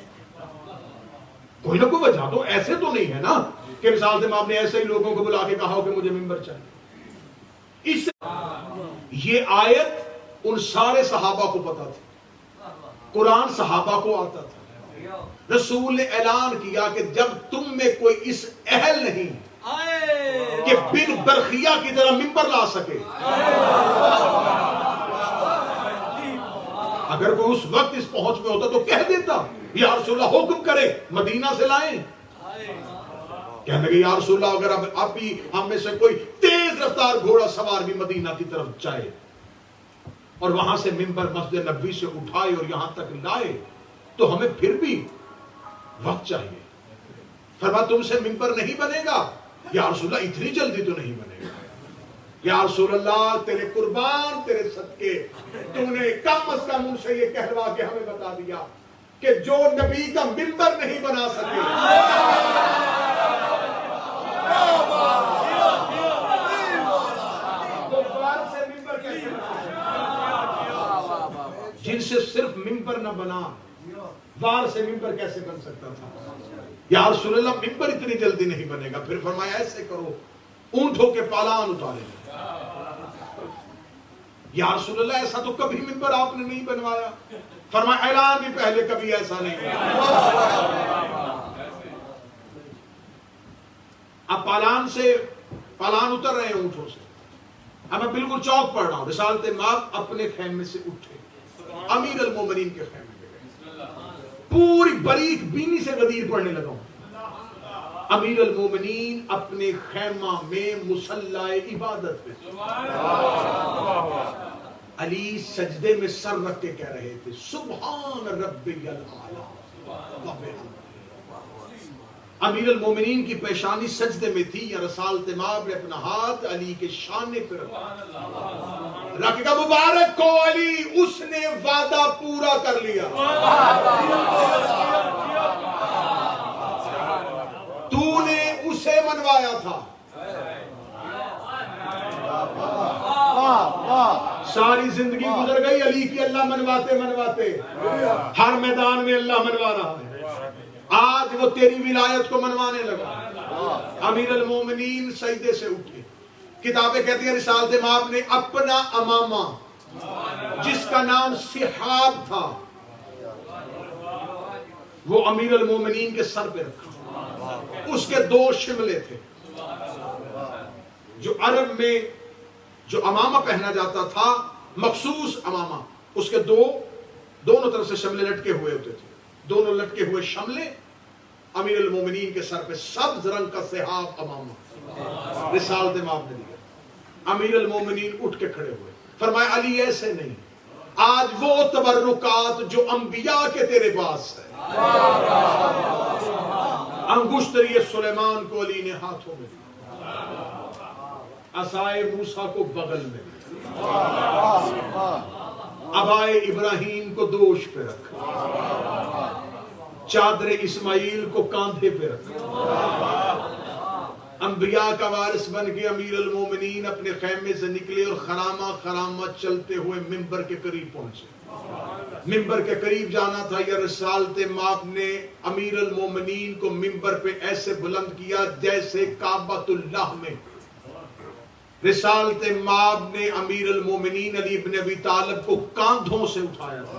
کوئی نہ کوئی وجہ تو ایسے تو نہیں ہے نا کہ مثال سے آپ نے ایسے ہی لوگوں کو بلا کے کہا ہو کہ مجھے ممبر چاہیے. اس یہ آیت ان سارے صحابہ کو پتا تھی، قرآن صحابہ کو آتا تھا. رسول نے اعلان کیا کہ جب تم میں کوئی اس اہل نہیں کہ بن برخیہ کی طرح ممبر لا سکے، اگر کوئی اس وقت اس پہنچ میں ہوتا تو کہہ دیتا یا رسول اللہ حکم کرے مدینہ سے لائیں. کہنے لگے یا رسول اللہ اگر اب بھی ہم میں سے کوئی تیز رفتار گھوڑا سوار بھی مدینہ کی طرف جائے اور وہاں سے ممبر مسجد نبوی سے اٹھائے اور یہاں تک لائے تو ہمیں پھر بھی وقت چاہیے. فرمایا تم سے ممبر نہیں بنے گا. یا رسول اللہ اتنی جلدی تو نہیں بنے گا. یا رسول اللہ تیرے قربان تیرے صدقے تو نے کم از کم ان سے یہ کہلوا کے ہمیں بتا دیا کہ جو نبی کا ممبر نہیں بنا سکے سے ممبر کیسے جن سے صرف ممبر نہ بنا وار سے ممبر کیسے بن سکتا تھا. یا رسول اللہ ممبر اتنی جلدی نہیں بنے گا. پھر فرمایا ایسے کرو اونٹوں کے پالان اتارے. یا رسول اللہ ایسا تو کبھی ممبر آپ نے نہیں بنوایا. فرمایا اعلان بھی پہلے کبھی ایسا نہیں ہوا. اب پالان اتر رہے ہیں اونٹوں سے. اب میں بالکل چوک پڑھ رہا ہوں. رسالت ماب اپنے خیمے سے اٹھے امیر المومنین کے خیمے میں گئے. پوری باریک بینی سے غدیر پڑھنے لگا ہوں. امیر المومنین اپنے خیمہ میں مصلی عبادت میں علی سجدے میں سر رکھ کے کہہ رہے تھے سبحان ربی الاعلی. امیر المومنین کی پیشانی سجدے میں تھی. یا رسالت ماب نے اپنا ہاتھ علی کے شانے پہ رکھ کے مبارک کو علی اس نے وعدہ پورا کر لیا. تو نے اسے منوایا تھا. ساری زندگی گزر گئی علی کی اللہ منواتے ہر میدان میں اللہ منوا رہا ہے. آج وہ تیری ولایت کو منوانے لگا. امیر المومنین سجدے سے اٹھے. کتابیں کہتی ہیں رسالت ماب نے اپنا امامہ جس کا نام صحاب تھا وہ امیر المومنین کے سر پہ رکھا. اس کے 2 شملے تھے. جو عرب میں جو امامہ پہنا جاتا تھا مخصوص امامہ اس کے دونوں طرف سے شملے لٹکے ہوئے ہوتے تھے. دونوں لٹکے ہوئے شملے امیر المومنین کے سر پہ سبز رنگ کا صحاب امامہ رسالت ماب نے دیا. امیر المومنین اٹھ کے کھڑے ہوئے. فرمایا علی ایسے نہیں. آج وہ تبرکات جو انبیاء کے تیرے پاس ہے انگشتری سلیمان کو علی نے ہاتھوں میں عصائے موسیٰ کو بغل میں عبائے ابراہیم کو دوش پہ رکھا. چادر اسماعیل کو کاندھے پہ رکھا. انبیاء کا وارث بن کے امیر المومنین اپنے خیمے سے نکلے اور خرامہ چلتے ہوئے ممبر کے قریب پہنچے. ممبر کے قریب جانا تھا. یا رسالت ماب نے امیر المومنین کو ممبر پہ ایسے بلند کیا جیسے کعبۃ اللہ میں رسالت ماب نے امیر المومنین علی بن ابی طالب کو کاندھوں سے اٹھایا تھا.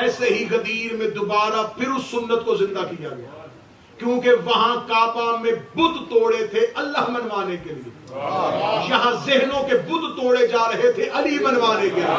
ایسے ہی غدیر میں دوبارہ پھر اس سنت کو زندہ کیا گیا کیونکہ وہاں کعبہ میں بت توڑے تھے اللہ منوانے کے لیے. یہاں ذہنوں کے بت توڑے جا رہے تھے علی منوانے کے لیے.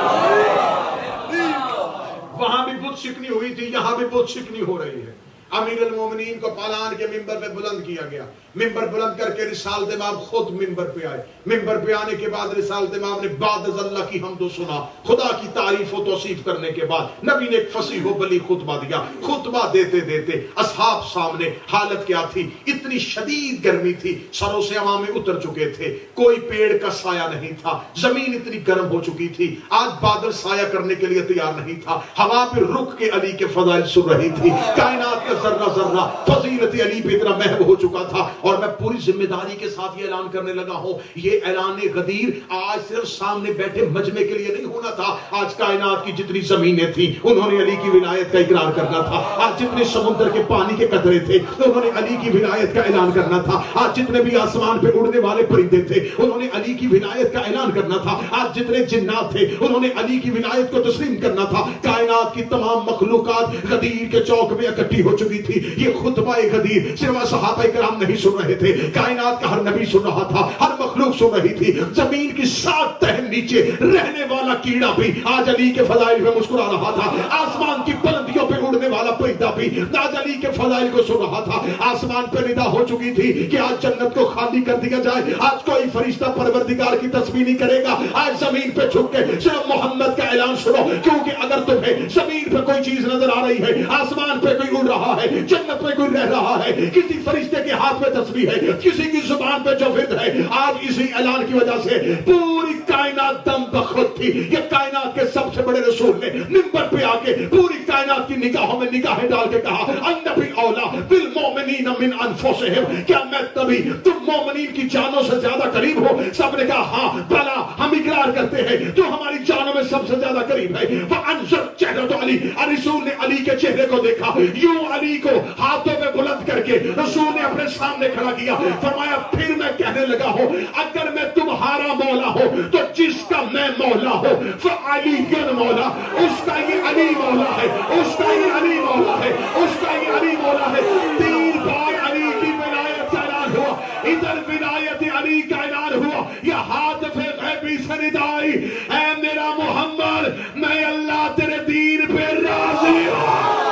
وہاں بھی بت شکنی ہوئی تھی یہاں بھی بت شکنی ہو رہی ہے. امیر المومنین کو پالان کے ممبر پہ بلند کیا گیا. ممبر بلند کر کے رسالت امام خود ممبر پہ آئے. ممبر پہ آنے کے بعد رسالت امام نے بعد از اللہ کی حمد و سنا, خدا کی تعریف و توصیف کرنے کے بعد نبی نے ایک فصیح و بلیغ خطبہ دیا. خطبہ دیتے دیتے اصحاب سامنے, حالت کیا تھی, اتنی شدید گرمی تھی, سروں سے عوامیں اتر چکے تھے, کوئی پیڑ کا سایہ نہیں تھا, زمین اتنی گرم ہو چکی تھی, آج بادل سایہ کرنے کے لیے تیار نہیں تھا, ہوا پہ رک کے علی کے فضائل سن رہی تھی, کائنات کا ذرہ ذرہ فضیلت علی پہ اتنا محو ہو چکا تھا. اور میں پوری ذمہ داری کے ساتھ یہ اعلان کرنے لگا ہوں, یہ اعلان غدیر آج صرف سامنے بیٹھے مجمع کے لیے نہیں ہونا تھا. آج کائنات کی جتنی زمینیں تھیں انہوں نے علی کی ولایت کا اقرار کرنا تھا. آج جتنے سمندر کے پانی کے قطرے تھے انہوں نے علی کی ولایت کا اعلان کرنا تھا. آج جتنے بھی آسمان پہ اڑنے والے پرندے تھے انہوں نے علی کی ولایت کا اعلان کرنا تھا. آج جتنے جنات تھے انہوں نے علی کی ولایت کو تسلیم کرنا تھا. کائنات کی تمام مخلوقات غدیر کے چوک میں اکٹھی ہو چکی تھی. یہ خطبہ غدیر صرف صحابہ کرام نہیں سن رہے تھے, کائنات کا ہر نبی سن رہا تھا, ہر مخلوق سن رہی تھی. زمین کی 7 تہ نیچے رہنے والا کیڑا بھی آج علی کے فضائل پہ مسکرا رہا تھا. آسمان کی بلندیوں پہ اڑنے والا پرندہ بھی آج علی کے فضائل کو سن رہا تھا. آسمان پہ ندا ہو چکی تھی کہ آج جنت کو خالی کر دیا جائے. آج کوئی فرشتہ پروردگار کی تسبیح نہیں کرے گا. آج زمین پہ جھک کے صرف محمد کا اعلان سنو, کیونکہ اگر تمہیں زمین پہ کوئی چیز نظر آ رہی ہے, آسمان پہ کوئی اڑ رہا ہے, جنت پہ کوئی رہ رہا ہے, کسی فرشتے کے ہاتھ میں تسبیح ہے, کسی کی زبان پہ جو ورد ہے, آج اسی اعلان کی وجہ سے پوری کائنات دم بخود تھی. یہ کائنات کے سب سے بڑے رسول نے منبر پہ آ کے پوری کائنات کی نگاہوں میں نگاہیں ڈال کے کہا, النبی اولا بالمؤمنین من انفسہم, کیا میں تبھی تم مومنین کی جانوں سے زیادہ قریب ہو؟ سب نے کہا ہاں بلا, ہم اقرار کرتے ہیں تو ہماری جانوں میں سب سے زیادہ قریب ہے. وانظر چہرۃ علی, رسول نے علی کے چہرے کو دیکھا, یوں علی کو ہاتھوں میں بلند کر کے رسول نے اپنے سامنے کھڑا کیا. فرمایا پھر میں کہنے لگا ہوں, اگر میں تمہارا مولا ہوں تو جس کا میں مولا ہوں فعلی مولا, اس کا یہ علی مولا ہے, اس کا یہ علی مولا ہے, اس کا یہ علی مولا ہے. 3 بار علی کی ولایت کا اعلان ہوا, ادھر ولایت علی کا اعلان ہوا, یہ ہاتف غیبی سے ندا آئی, اے میرا محمد میں اللہ تیرے دین پہ راضی ہوں.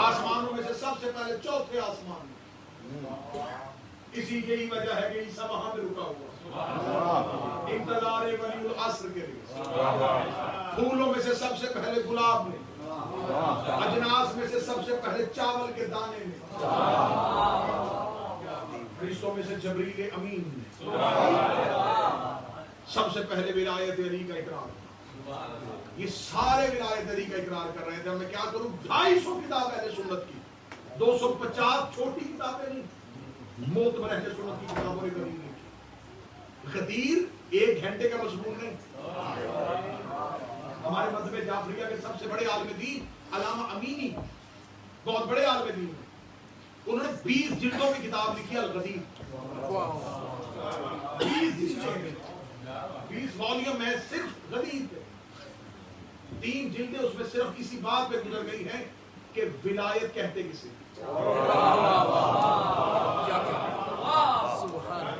آسمانوں میں سے سب سے پہلے چوتھے آسمان, اسی یہی وجہ ہے کہ عیسیٰ وہاں پہ رکا ہوا انتظار ولی العصر کے لیے. پھولوں میں سے سب سے پہلے گلاب نے, اجناس میں سے سب سے پہلے چاول کے دانے نے, فرشتوں میں سے جبریل امین نے سب سے پہلے ولایت علی کا اقرار. یہ سارے ولایت علی کا اقرار کر رہے تھے. میں کیا کروں, 250 کتاب اہل سنت کی, 250 چھوٹی کتابیں نہیں, معتبر اہل سنت کی کتابوں نے کبھی نہیں کی. غدیر 1 گھنٹے کا مضمون نہیں. ہمارے مذہب جعفریہ کے سب سے بڑے عالم دین علامہ امینی, بہت بڑے عالم دین, انہوں نے 20 جلدوں کی کتاب لکھی الغدیر. 20 والیوم ہے صرف غدیر پہ، 3 جلدیں اس میں صرف اسی بات پہ گزر گئی ہیں کہ ولایت کہتے کسے،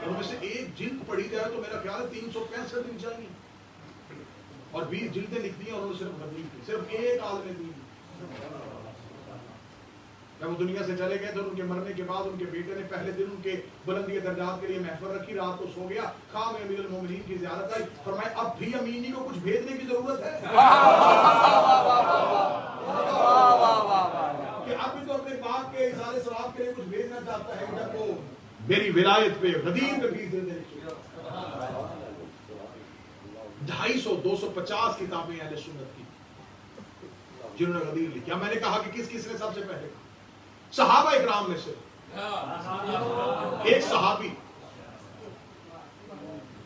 ان میں سے ایک جلد پڑھی جائے تو میرا خیال ہے 365 دن چاہیے، اور 20 جلدیں لکھ دی ہیں انہوں نے صرف غدیر کی، صرف ایک آدمی نے دی۔ جب وہ دنیا سے چلے گئے تو ان کے مرنے کے بعد ان کے بیٹے نے پہلے دن ان کے بلندی درجات کے لیے محفل رکھی، رات کو سو گیا، خواب میں امیر المومنین کی زیارت آئی، فرمایا اب بھی امینی کو کچھ بھیجنے کی ضرورت ہے کہ اب بھی تو اپنے باپ کے اظہار ثواب کے لیے کچھ بھیجنا چاہتا ہے کہ جب وہ میری ولایت پہ غدیر پہ 20 دن 250 250 کتابیں اہل سنت کی جنہوں نے غدیر لکھی۔ میں نے کہا کہ کس کس نے سب سے پہلے، صحابہ اکرام میں سے ایک صحابی،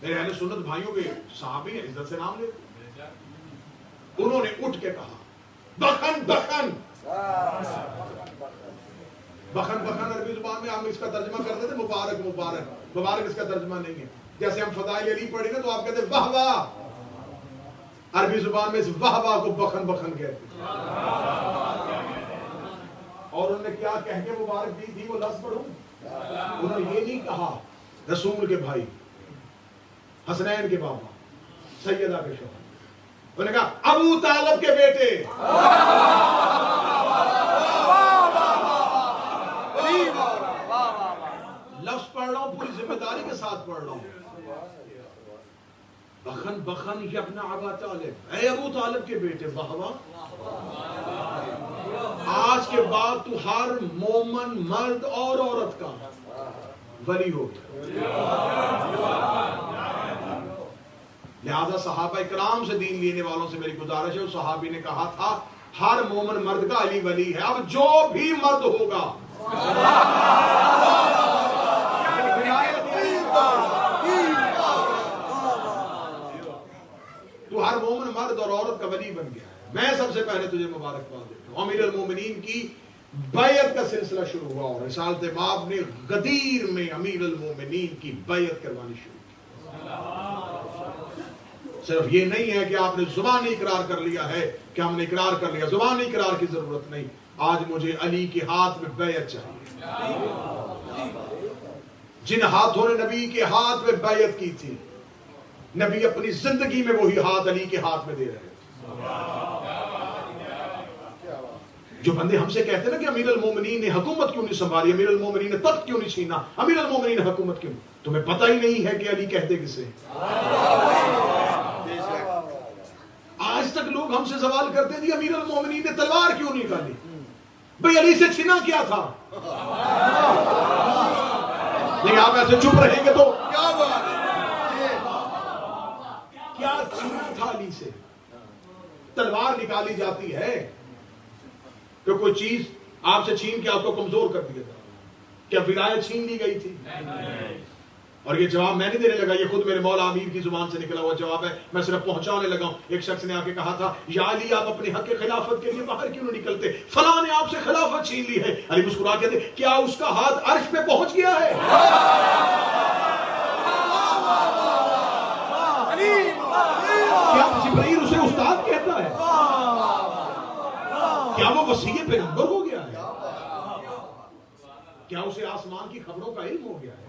میرے اہل سنت بھائیوں کے صحابی ہیں، عزت سے نام لے، انہوں نے اٹھ کے کہا بخن بخن بخن بخن عربی زبان میں ہم اس کا ترجمہ کرتے تھے مبارک مبارک، مبارک اس کا ترجمہ نہیں ہے، جیسے ہم فضائل علی پڑھیں گے تو آپ کہتے ہیں واہ واہ، عربی زبان میں اس واہ واہ کو بخن بخن کہتے ہیں۔ اور انہوں نے کیا کہہ کے مبارک دی تھی، وہ لفظ پڑھوں، انہوں نے یہ نہیں کہا رسول کے بھائی، حسنین کے بابا، سیدہ کے شوہر، انہوں نے کہا ابو طالب کے بیٹے، لفظ پڑھ رہا ہوں پوری ذمہ داری کے ساتھ پڑھ رہا ہوں، بخن بخن یبن ابا طالب، اے ابو طالب کے بیٹے، واہ واہ، آج کے بعد تو ہر مومن مرد اور عورت کا ولی ہو گیا۔ لہذا صحابہ اکرام سے دین لینے والوں سے میری گزارش ہے، اس صحابی نے کہا تھا ہر مومن مرد کا علی ولی ہے، اب جو بھی مرد ہوگا تو ہر مومن مرد اور عورت کا ولی بن گیا ہے۔ میں سب سے پہلے تجھے مبارکباد دیتا ہوں، امیر المومنین کی بیعت کا سلسلہ شروع ہوا اور رسالت مآب نے غدیر میں امیر المومنین کی بیعت کروانی شروع کی۔ صرف یہ نہیں ہے کہ آپ نے زبانی اقرار کر لیا ہے کہ ہم نے اقرار کر لیا، زبانی اقرار کی ضرورت نہیں، آج مجھے علی کے ہاتھ میں بیعت چاہیے۔ جن ہاتھوں نے نبی کے ہاتھ میں بیعت کی تھی، نبی اپنی زندگی میں وہی ہاتھ علی کے ہاتھ میں دے رہے ہیں۔ جو بندے ہم سے کہتے ہیں نا کہ امیر المومنین نے حکومت کیوں نہیں سنبھالی، امیر المومنین نے تخت کیوں نہیں چھینا، امیر المومنین نے حکومت کیوں، تمہیں پتہ ہی نہیں ہے کہ علی کہتے کسے۔ آج تک لوگ ہم سے سوال کرتے ہیں امیر المومنین نے تلوار کیوں نہیں نکالی، بھئی علی سے چھینا کیا تھا؟ نہیں آپ ایسے چپ رہیں گے تو کیا چھینا تھا علی سے؟ تلوار نکالی جاتی ہے کہ کوئی چیز آپ سے چھین کے آپ کو کمزور کر دیا تھا، کیا ولایت چھین لی گئی تھی؟ اور یہ جواب میں نہیں دینے لگا، یہ خود میرے مولا امیر کی زبان سے نکلا ہوا جواب ہے، میں صرف پہنچانے لگا ہوں۔ ایک شخص نے آ کے کہا تھا یا علی آپ اپنے حق خلافت کے لیے باہر کیوں نہیں نکلتے، فلاں نے آپ سے خلافت چھین لی ہے۔ علی مسکرا کے کہتے کیا اس کا ہاتھ عرش پہ پہنچ گیا ہے؟ کیا جبرائیل اسے استاد کہتا ہے؟ کیا وہ وسیع پیغمبر ہو گیا ہے؟ کیا اسے آسمان کی خبروں کا علم ہو گیا ہے؟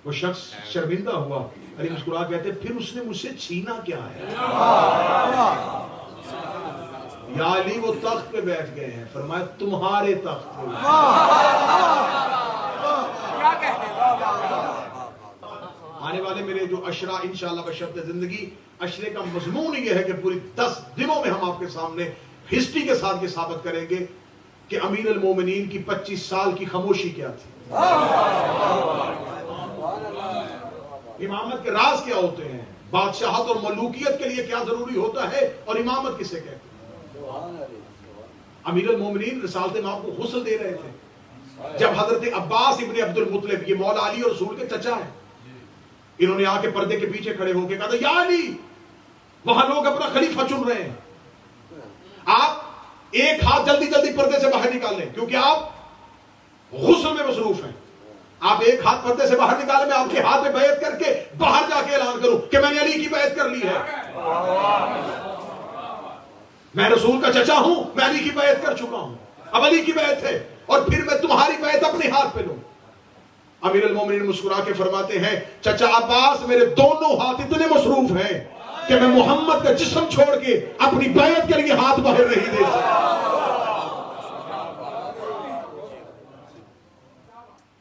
وہ شخص شرمندہ ہوا، علی مسکرا کہتے پھر اس نے مجھ سے چھینا کیا ہے؟ یا علی وہ تخت پہ بیٹھ گئے ہیں، فرمایا تمہارے تخت پہ۔ آنے والے میرے جو اشرا انشاءاللہ بشرط زندگی، اشرے کا مضمون یہ ہے کہ پوری 10 دنوں میں ہم آپ کے سامنے ہسٹری کے ساتھ یہ ثابت کریں گے کہ امیر المومنین کی 25 سال کی خاموشی کیا تھی، امامت کے راز کیا ہوتے ہیں، بادشاہت اور ملوکیت کے لیے کیا ضروری ہوتا ہے، اور امامت کسے کہتے ہیں۔ امیر المومنین رسالت مآب کو غسل دے رہے تھے جب حضرت عباس ابن عبد المطلب، یہ مولا علی اور رسول کے چچا ہیں، انہوں نے آ کے پردے کے پیچھے کھڑے ہو کے کہا تھا یا علی وہاں لوگ اپنا خلیفہ چن رہے ہیں، آپ ایک ہاتھ جلدی جلدی پردے سے باہر نکال لیں کیونکہ آپ غسل میں مصروف ہیں۔ آپ ایک ہاتھ پردے سے باہر نکالے، میں آپ کے ہاتھ میں بیعت کر کے باہر جا کے اعلان کروں کہ میں نے علی کی بیعت کر لی ہے، میں رسول کا چچا ہوں، میں علی کی بیعت کر چکا ہوں، اب علی کی بیعت ہے، اور پھر میں تمہاری بیعت اپنے ہاتھ پہ لوں۔ امیر المومنین مسکرا کے فرماتے ہیں چچا عباس میرے دونوں ہاتھ اتنے مصروف ہیں کہ میں محمد کا جسم چھوڑ کے اپنی بیعت کے لیے ہاتھ باہر نہیں دے سکتا۔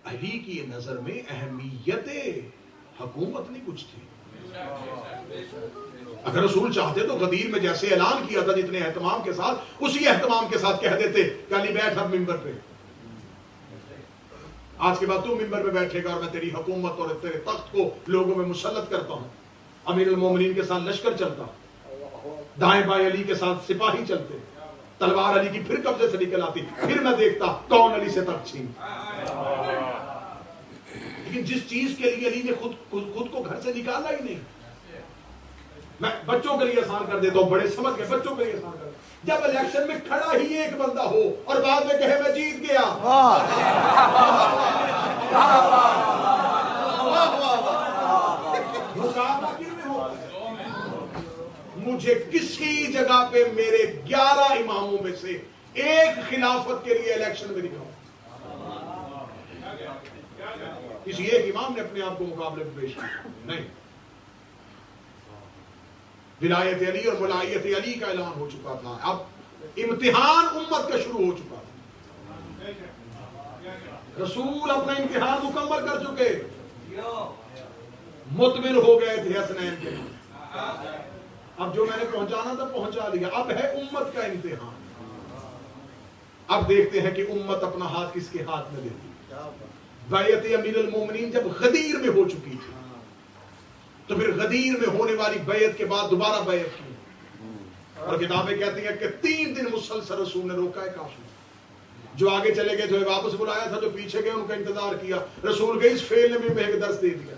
علی کی نظر میں اہمیت حکومت نہیں کچھ تھی۔ اگر رسول چاہتے تو غدیر میں جیسے اعلان کیا تھا جتنے اہتمام کے ساتھ، اسی اہتمام کے ساتھ کہہ دیتے کہ علی بیٹھ اب ممبر پہ، آج کے بعد تو ممبر پہ بیٹھے گا اور میں تیری حکومت اور تیرے تخت کو لوگوں میں مسلط کرتا ہوں۔ امیر المومنین کے ساتھ لشکر چلتا، دائیں بائیں علی کے ساتھ سپاہی چلتے، تلوار علی کی پھر قبضے سے نکل آتی، پھر میں دیکھتا کون علی سے تخت چھین۔ لیکن جس چیز کے لیے علی نے خود کو گھر سے نکالا ہی نہیں، میں بچوں کے لیے آسان کر دیتا ہوں، بڑے سمجھ گئے، بچوں کے لیے آسان کر دیتا ہوں، جب الیکشن میں کھڑا ہی ایک بندہ ہو اور بعد میں کہے میں جیت گیا، مقابلہ کیوں میں ہو؟ مجھے کسی جگہ پہ میرے 11 اماموں میں سے ایک خلافت کے لیے الیکشن میں دکھاؤ، کسی ایک امام نے اپنے آپ کو مقابلے میں پیش کیا نہیں۔ ولایت علی اور ولایت علی کا اعلان ہو چکا تھا، اب امتحان امت کا شروع ہو چکا تھا، رسول اپنا امتحان مکمل کر چکے، مطمئن ہو گئے تھے حسنین کے، اب جو میں نے پہنچانا تھا پہنچا لیا، اب ہے امت کا امتحان۔ اب دیکھتے ہیں کہ امت اپنا ہاتھ کس کے ہاتھ میں دیتی۔ بیعت امیر المومنین جب غدیر میں ہو چکی تھی تو پھر غدیر میں ہونے والی بیعت کے بعد دوبارہ بیعت کی، اور کتابیں کہتی ہیں کہ 3 دن مسلسل رسول نے روکا ہے کافر، جو آگے چلے گئے جو واپس بلایا تھا، جو پیچھے گئے ان کا انتظار کیا۔ رسول کے اس فعل نے بھی ایک درس دے دیا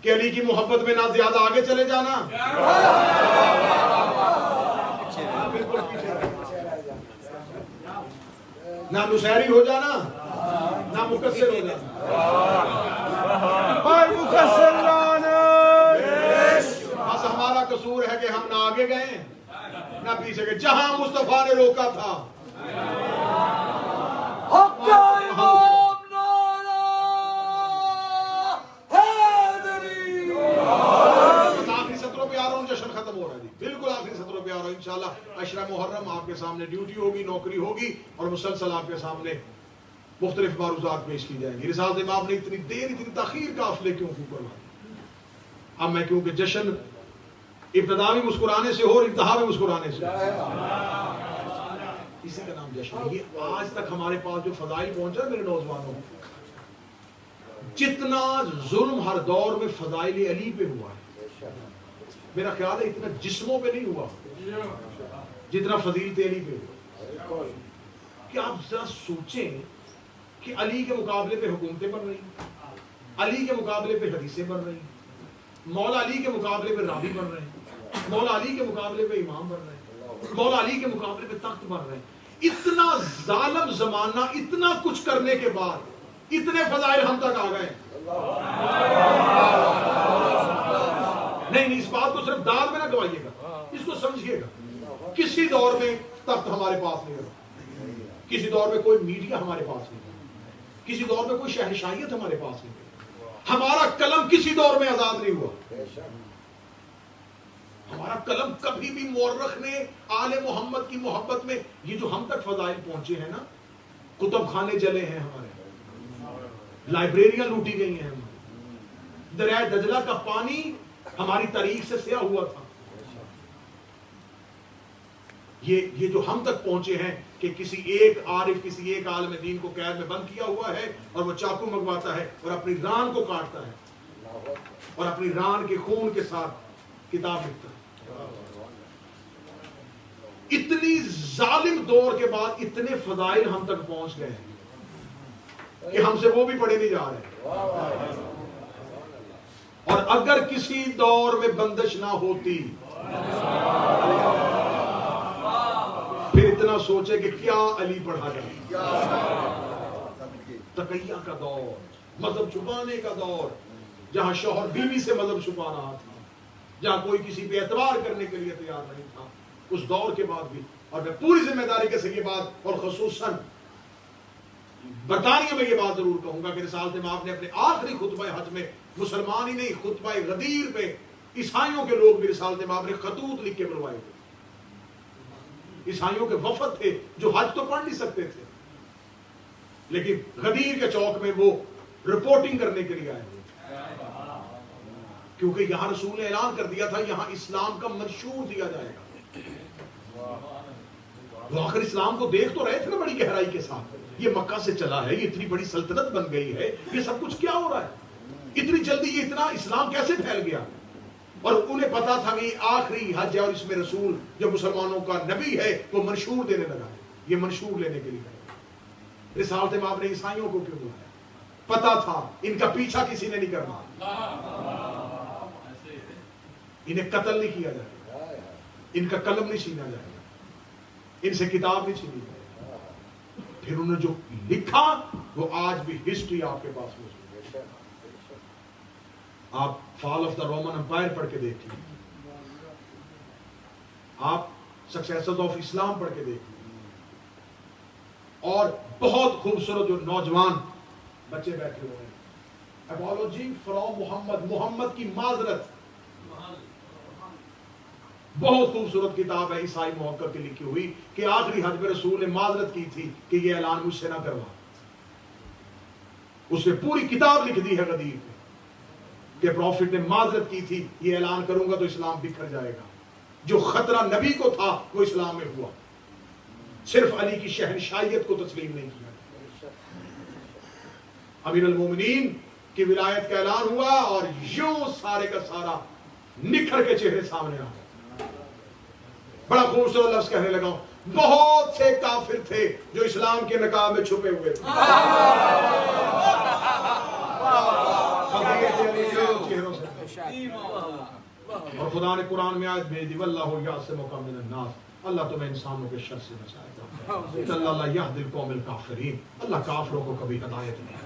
کہ علی کی محبت میں نہ زیادہ آگے چلے جانا، نہ نصیری ہو جانا، نہ مقصر ہو جانا۔ بس ہمارا قصور ہے کہ ہم نہ آگے گئے نہ پیچھے گئے، جہاں مصطفیٰ نے روکا تھا آخری سطروں پہ آ رہا ہوں، جشن ختم ہو رہا ہے جی، بالکل آخری سطروں پہ آ رہا ہوں۔ انشاءاللہ عشرہ محرم آپ کے سامنے ڈیوٹی ہوگی، نوکری ہوگی، اور مسلسل آپ کے سامنے مختلف معروضات پیش کی جائیں گی۔ رسالت امام نے اتنی دیر اتنی تاخیر قافلے کیوں کروائی؟ اب میں کیونکہ جشن ابتدا بھی مسکرانے سے ہو اور انتہا بھی مسکرانے سے، اسی کا نام جشن ہے۔ یہ آج تک ہمارے پاس جو فضائل پہنچا میرے نوجوانوں، جتنا ظلم ہر دور میں فضائل علی پہ ہوا ہے، میرا خیال ہے اتنا جسموں پہ نہیں ہوا جتنا فضیلت علی پہ ہوا۔ کہ آپ ذرا سوچیں کہ علی کے مقابلے پہ حکومتیں بن رہی، علی کے مقابلے پہ حدیثیں بن رہی، مولا علی کے مقابلے پہ راوی بن رہے ہیں، مولا علی کے مقابلے پہ امام بن رہے ہیں، مولا علی کے مقابلے پہ تخت بن رہے ہیں۔ اتنا ظالم زمانہ، اتنا کچھ کرنے کے بعد اتنے فضائل ہم تک آ گئے۔ نہیں، اس بات کو صرف داد میں نہ گوائیے گا، اس کو سمجھیے گا۔ کسی دور میں تخت ہمارے پاس نہیں رہا، کسی دور میں کوئی میڈیا ہمارے پاس نہیں، کسی دور میں کوئی شہنشاہیت ہمارے پاس نہیں، ہمارا قلم کسی دور میں آزاد نہیں ہوا۔ ہمارا قلم کبھی بھی مورخ نے آل محمد کی محبت میں، یہ جو ہم تک فضائل پہنچے ہیں نا، کتب خانے جلے ہیں ہمارے، لائبریریاں لوٹی گئی ہیں ہماری، دریائے دجلہ کا پانی ہماری تاریخ سے سیاہ ہوا تھا۔ یہ جو ہم تک پہنچے ہیں کہ کسی ایک عارف، کسی ایک عالم دین کو قید میں بند کیا ہوا ہے اور وہ چاقو منگواتا ہے اور اپنی ران کو کاٹتا ہے اور اپنی ران کے خون کے ساتھ کتاب لکھتا ہے۔ اتنی ظالم دور کے بعد اتنے فضائل ہم تک پہنچ گئے ہیں کہ ہم سے وہ بھی پڑھے نہیں جا رہے۔ اور اگر کسی دور میں بندش نہ ہوتی، پھر اتنا سوچے کہ کیا علی پڑھا جائے۔ تقیہ کا دور، مذہب چھپانے کا دور، جہاں شوہر بیوی سے مذہب چھپا رہا تھا، جہاں کوئی کسی پہ اعتبار کرنے کے لیے تیار نہیں تھا، اس دور کے بعد بھی. اور میں پوری ذمہ داری کے ساتھ یہ بات، اور خصوصاً برطانیہ میں یہ بات ضرور کہوں گا کہ رسالت مآب نے اپنے آخری خطبہ حج میں مسلمان ہی نہیں، خطبہ غدیر پہ عیسائیوں کے لوگ بھی رسالت مآب نے خطوط لکھ کے بلوائے تھے. عیسائیوں کے وفد تھے جو حج تو پڑھ نہیں سکتے تھے، لیکن غدیر کے چوک میں وہ رپورٹنگ کرنے کے لیے آئے تھے، کیونکہ یہاں رسول نے اعلان کر دیا تھا یہاں اسلام کا منشور دیا جائے گا. وہ آخر اسلام کو دیکھ تو رہے تھے نا بڑی گہرائی کے ساتھ، یہ مکہ سے چلا ہے، یہ اتنی بڑی سلطنت بن گئی ہے، یہ سب کچھ کیا ہو رہا ہے، اتنی جلدی یہ اتنا اسلام کیسے پھیل گیا. اور انہیں پتا تھا کہ آخری حج ہے اور اس میں رسول جو مسلمانوں کا نبی ہے وہ منشور دینے لگا ہے، یہ منشور لینے کے لیے ہے. رسالت مآب نے عیسائیوں کو کیوں بلایا؟ پتا تھا ان کا پیچھا کسی نے نہیں کرنا، انہیں قتل نہیں کیا جائے گا، ان کا قلم نہیں چھینا جائے گا، ان سے کتاب نہیں چھینی جائے گا. پھر انہوں نے جو لکھا وہ آج بھی ہسٹری آپ کے پاس موجود ہے. آپ فال آف دا رومن امپائر پڑھ کے دیکھیں، آپ سکسیسز آف اسلام پڑھ کے دیکھیں، اور بہت خوبصورت جو نوجوان بچے بیٹھے ہوئے ہیں، اپولوجی فرام محمد، محمد کی معذرت، بہت خوبصورت کتاب ہے عیسائی محقق کی لکھی ہوئی کہ آخری حج میں رسول نے معذرت کی تھی کہ یہ اعلان مجھ سے نہ کروا. اس نے پوری کتاب لکھ دی ہے غدیر میں کہ پروفٹ نے معذرت کی تھی یہ اعلان کروں گا تو اسلام بکھر جائے گا. جو خطرہ نبی کو تھا وہ اسلام میں ہوا، صرف علی کی شہنشاہیت کو تسلیم نہیں کیا. امیر المومنین کی ولایت کا اعلان ہوا اور یوں سارے کا سارا نکھر کے چہرے سامنے آ گئے. بڑا خوبصورت لفظ کہنے لگا ہوں، بہت سے کافر تھے جو اسلام کے نقاب میں چھپے ہوئے تھے، اور خدا نے قرآن میں آیت بھیج دی واللہ یعصمک من الناس، اللہ تمہیں انسانوں کے شر سے بچائے گا، اللہ یہدی القوم الکافرین، اللہ کافروں کو کبھی ہدایت نہیں.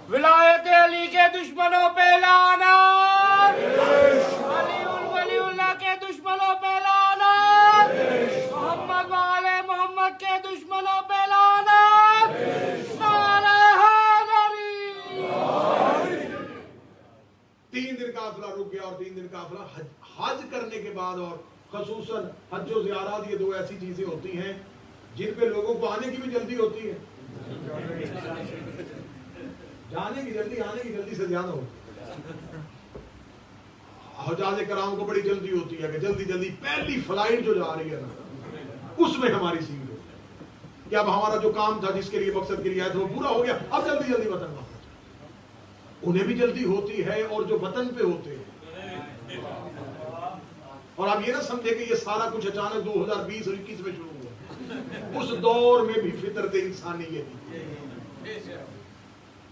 ولایت علی کے دشمنوں پہ لعنت، ولی اللہ کے دشمنوں پہ لعنت، محمد والے محمد کے دشمنوں پہ لعنت، نعرہ حیدری. 3 دن قافلہ رک گیا، اور 3 دن قافلہ حج کرنے کے بعد، اور خصوصاً حج و زیارات یہ 2 ایسی چیزیں ہوتی ہیں جن پہ لوگوں کو آنے کی بھی جلدی ہوتی ہے، جانے کی جلدی، آنے کی جلدی سے زیادہ ہوتی ہے. حجاج کرام کو بڑی جلدی ہوتی ہے کہ جلدی جلدی پہلی فلائٹ جو جا رہی ہے نا اس میں ہماری سیٹ ہوتی ہے کہ اب ہمارا جو کام تھا جس کے لیے مقصد کے لیے آئے تھے وہ پورا ہو گیا، اب جلدی جلدی وطن واپس. انہیں بھی جلدی ہوتی ہے اور جو وطن پہ ہوتے ہیں. اور آپ یہ نہ سمجھے کہ یہ سارا کچھ اچانک 2020 اور 21 میں شروع ہوا، اس دور میں بھی فطرت انسانی یہ تھی.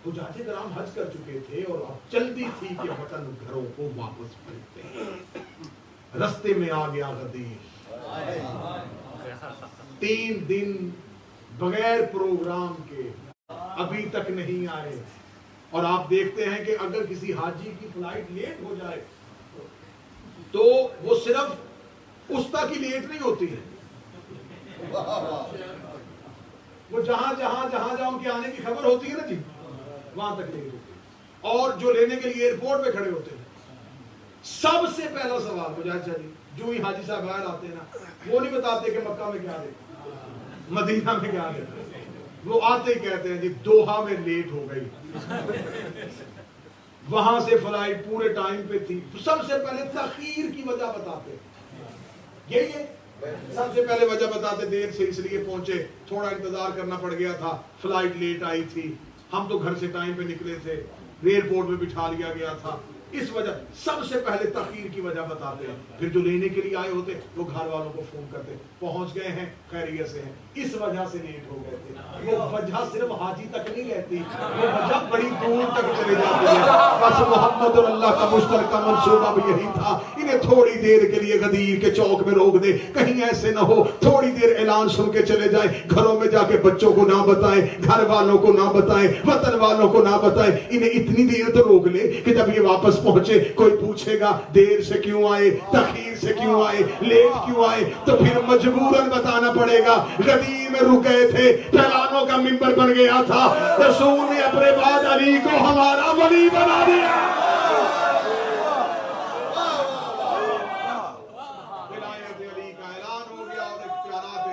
حجاج کرام حج کر چکے تھے اور اب جلدی تھی کہ وطن گھروں کو واپس پلٹتے. رستے میں آ گیا غدیر، 3 دن بغیر پروگرام کے ابھی تک نہیں آئے. اور آپ دیکھتے ہیں کہ اگر کسی حاجی کی فلائٹ لیٹ ہو جائے تو وہ صرف اس تک ہی لیٹ نہیں ہوتی ہے، وہ جہاں ان کے آنے کی خبر ہوتی ہے نا جی وہاں تک لیٹ ہوتی ہے. اور جو لینے کے لیے ایئرپورٹ پہ کھڑے ہوتے ہیں سب سے پہلا سوال ہو جائے چلیے جو ہی حاجی صاحب باہر آتے ہیں نا وہ نہیں بتاتے کہ مکہ میں کیا دیکھا، مدینہ میں کیا دیکھا، وہ آتے ہی کہتے ہیں جی دوحہ میں لیٹ ہو گئی، وہاں سے فلائٹ پورے ٹائم پہ تھی. سب سے پہلے تاخیر کی وجہ بتاتے، یہی ہے سب سے پہلے وجہ بتاتے، دیر سے اس لیے پہنچے، تھوڑا انتظار کرنا پڑ گیا تھا، فلائٹ لیٹ آئی تھی، ہم تو گھر سے ٹائم پہ نکلے تھے، ایئرپورٹ میں بٹھا لیا گیا تھا. اس وجہ سب سے پہلے تاخیر کی وجہ بتاتے ہیں. پھر جو لینے کے لیے آئے ہوتے وہ گھر والوں کو فون کرتے پہنچ گئے ہیں خیریت سے ہیں، اس وجہ سے لیٹ ہو گئے تھے. وہ وجہ صرف حاجی تک نہیں رہتی، وہ وجہ بڑی دور تک چلے جاتی ہے. بس محمد اور اللہ کا مشترکہ منصوبہ بھی یہی تھا. انہیں تھوڑی دیر کے لیے غدیر کے چوک میں روک دے، کہیں ایسے نہ ہو تھوڑی دیر اعلان سن کے چلے جائیں، گھروں میں جا کے بچوں کو نہ بتائیں، گھر والوں کو نہ بتائیں، وطن والوں کو نہ بتائیں، انہیں اتنی دیر تو روک لے کہ جب یہ واپس پہنچے کوئی پوچھے گا دیر سے کیوں آئے، تاخیر سے کیوں آئے، لیٹ کیوں آئے، تو پھر مجبوراً بتانا پڑے گا غدیر میں رکے تھے، پھیلانوں کا منبر بن گیا تھا، رسول نے اپنے بعد علی کو ہمارا ولی بنا دیا۔ ولایت علی کا اعلان ہو گیا اور اختیارات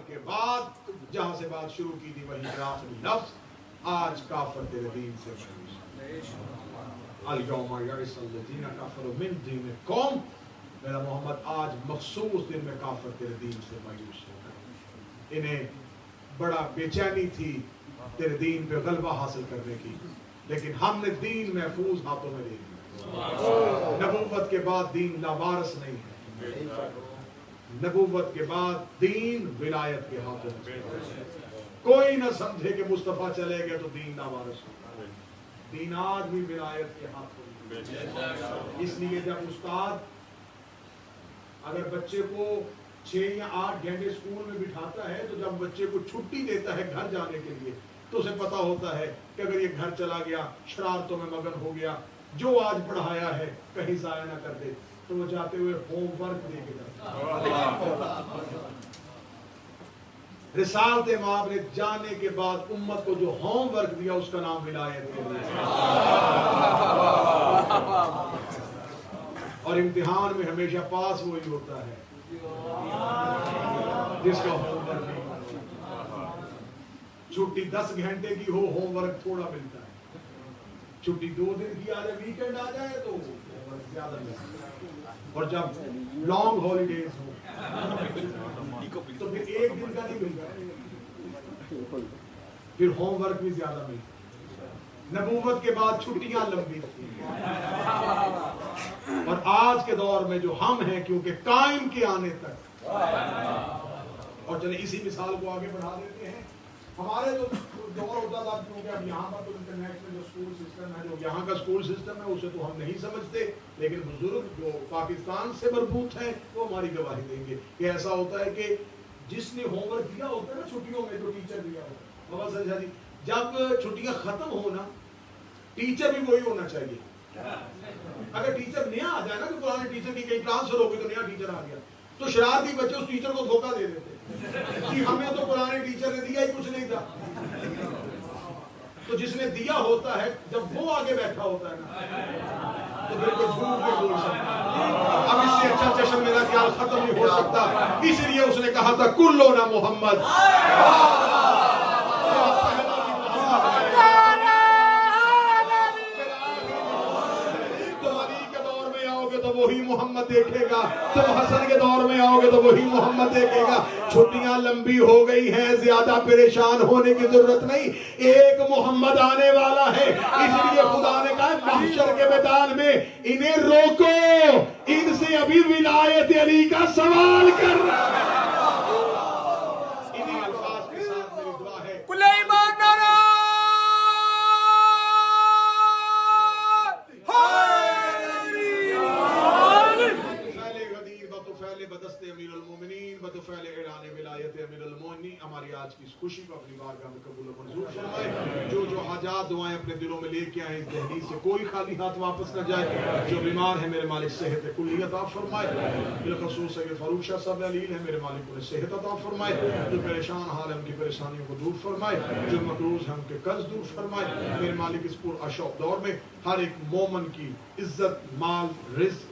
کے بعد جہاں سے بات شروع کی تھی وہی آخری لفظ، آج کافر تیرے دین سے مایوس، الیوم یئس الذین کفروا من دینکم، میرا محمد آج مخصوص دن میں کافر تیرے دین سے مایوس ہو گئے۔ انہیں بڑا بے چینی تھی تیرے دین پہ غلبہ حاصل کرنے کی، لیکن ہم نے دین محفوظ ہاتھوں میں دے دیا۔ نبوت کے بعد دین لاوارث نہیں ہے، نبوت کے بعد دین ولایت کے ہاتھوں میں۔ کوئی نہ سمجھے کہ مصطفیٰ چلے گئے تو دین لاوارث ہوگا، دین آج بھی ولایت کے ہاتھوں میں۔ اس لیے جب استاد اگر بچے کو 6 یا 8 گھنٹے اسکول میں بٹھاتا ہے تو جب بچے کو چھٹی دیتا ہے گھر جانے کے لیے تو اسے پتا ہوتا ہے کہ اگر یہ گھر چلا گیا شرارتوں میں مگن ہو گیا، جو آج پڑھایا ہے کہیں ضائع نہ کر دے، تو وہ جاتے ہوئے ہوم ورک دے کے جاتا۔ رسالت مآب نے جانے کے بعد امت کو جو ہوم ورک دیا اس کا نام ولایت ہے، اور امتحان میں ہمیشہ پاس وہی ہوتا ہے جس کا ہوم ورک نہیں۔ چھٹی 10 گھنٹے کی ہو ہوم ورک تھوڑا ملتا ہے، چھٹی 2 دن کی آ جائے ویکنڈ آ جائے تو ہوم ورک زیادہ ملتا ہے، اور جب لانگ ہالیڈیز ہو تو پھر 1 دن کا نہیں ملتا، پھر ہوم ورک بھی زیادہ ملتا۔ نبوت کے بعد چھٹیاں لمبی تھی، اور آج کے دور میں جو ہم ہیں کیونکہ قائم کے آنے تک، اور چلیں اسی مثال کو آگے بڑھا دیتے ہیں، ہمارے تو دور ہوتا تھا کیونکہ اب یہاں پر تو انٹرنیٹ میں جو اسکول سسٹم ہے، جو یہاں کا اسکول سسٹم ہے اسے تو ہم نہیں سمجھتے، لیکن بزرگ جو پاکستان سے مربوط ہیں وہ ہماری گواہی دیں گے کہ ایسا ہوتا ہے کہ جس نے ہوم ورک دیا ہوتا ہے نا چھٹیوں میں، جو ٹیچر دیا ہوتا ہے، جب چھٹیاں ختم ہونا ٹیچر بھی وہی ہونا چاہیے۔ اگر ٹیچر نیا آ جائے نا کہ پرانے ٹیچر کی کہیں ٹرانسفر ہو گئی تو نیا ٹیچر آ گیا تو شرارتی بچے اس ٹیچر کو دھوکہ دے دیتے کہ ہمیں تو پرانے ٹیچر نے دیا ہی کچھ نہیں تھا۔ تو جس نے دیا ہوتا ہے جب وہ آگے بیٹھا ہوتا ہے نا تو پھر کوئی جھوٹ نہیں بول سکتا۔ اب اس سے اچھا جشن میرا خیال ختم نہیں ہو سکتا، اس لیے اس نے کہا تھا کلونا محمد۔ وہی محمد دیکھے گا، تم حسن کے دور میں آؤ گے تو وہی محمد دیکھے گا۔ چھٹیاں لمبی ہو گئی ہیں، زیادہ پریشان ہونے کی ضرورت نہیں، ایک محمد آنے والا ہے، اس لیے خدا نے کہا محشر کے میدان میں انہیں روکو، ان سے ابھی ولایت علی کا سوال کر رہا ہے۔ انہیں الفاظ کے ساتھ میری دعا ہے، امیر المومنین بطفیل اعلان ولایت امیر المومنین، ہماری آج کی اس خوشی کو اپنی بارگاہ میں قبول و منظور فرمائے۔ جو حاجات دعائیں اپنے دلوں میں لے کے آئیں اس دہلیز سے کوئی خالی ہاتھ واپس نہ جائے۔ جو بیمار ہے میرے مالک صحت کلی عطا فرمائے، بالخصوص سید فاروق شاہ صاحب علیل ہے میرے مالک انہیں صحت عطا فرمائے۔ جو پریشان حال ہے ان کی پریشانیوں کو دور فرمائے، جو مقروض ہیں ان کے قرض دور فرمائے۔ میرے مالک اس پر اشوق دور میں ہر ایک مومن کی عزت، مال، رزق،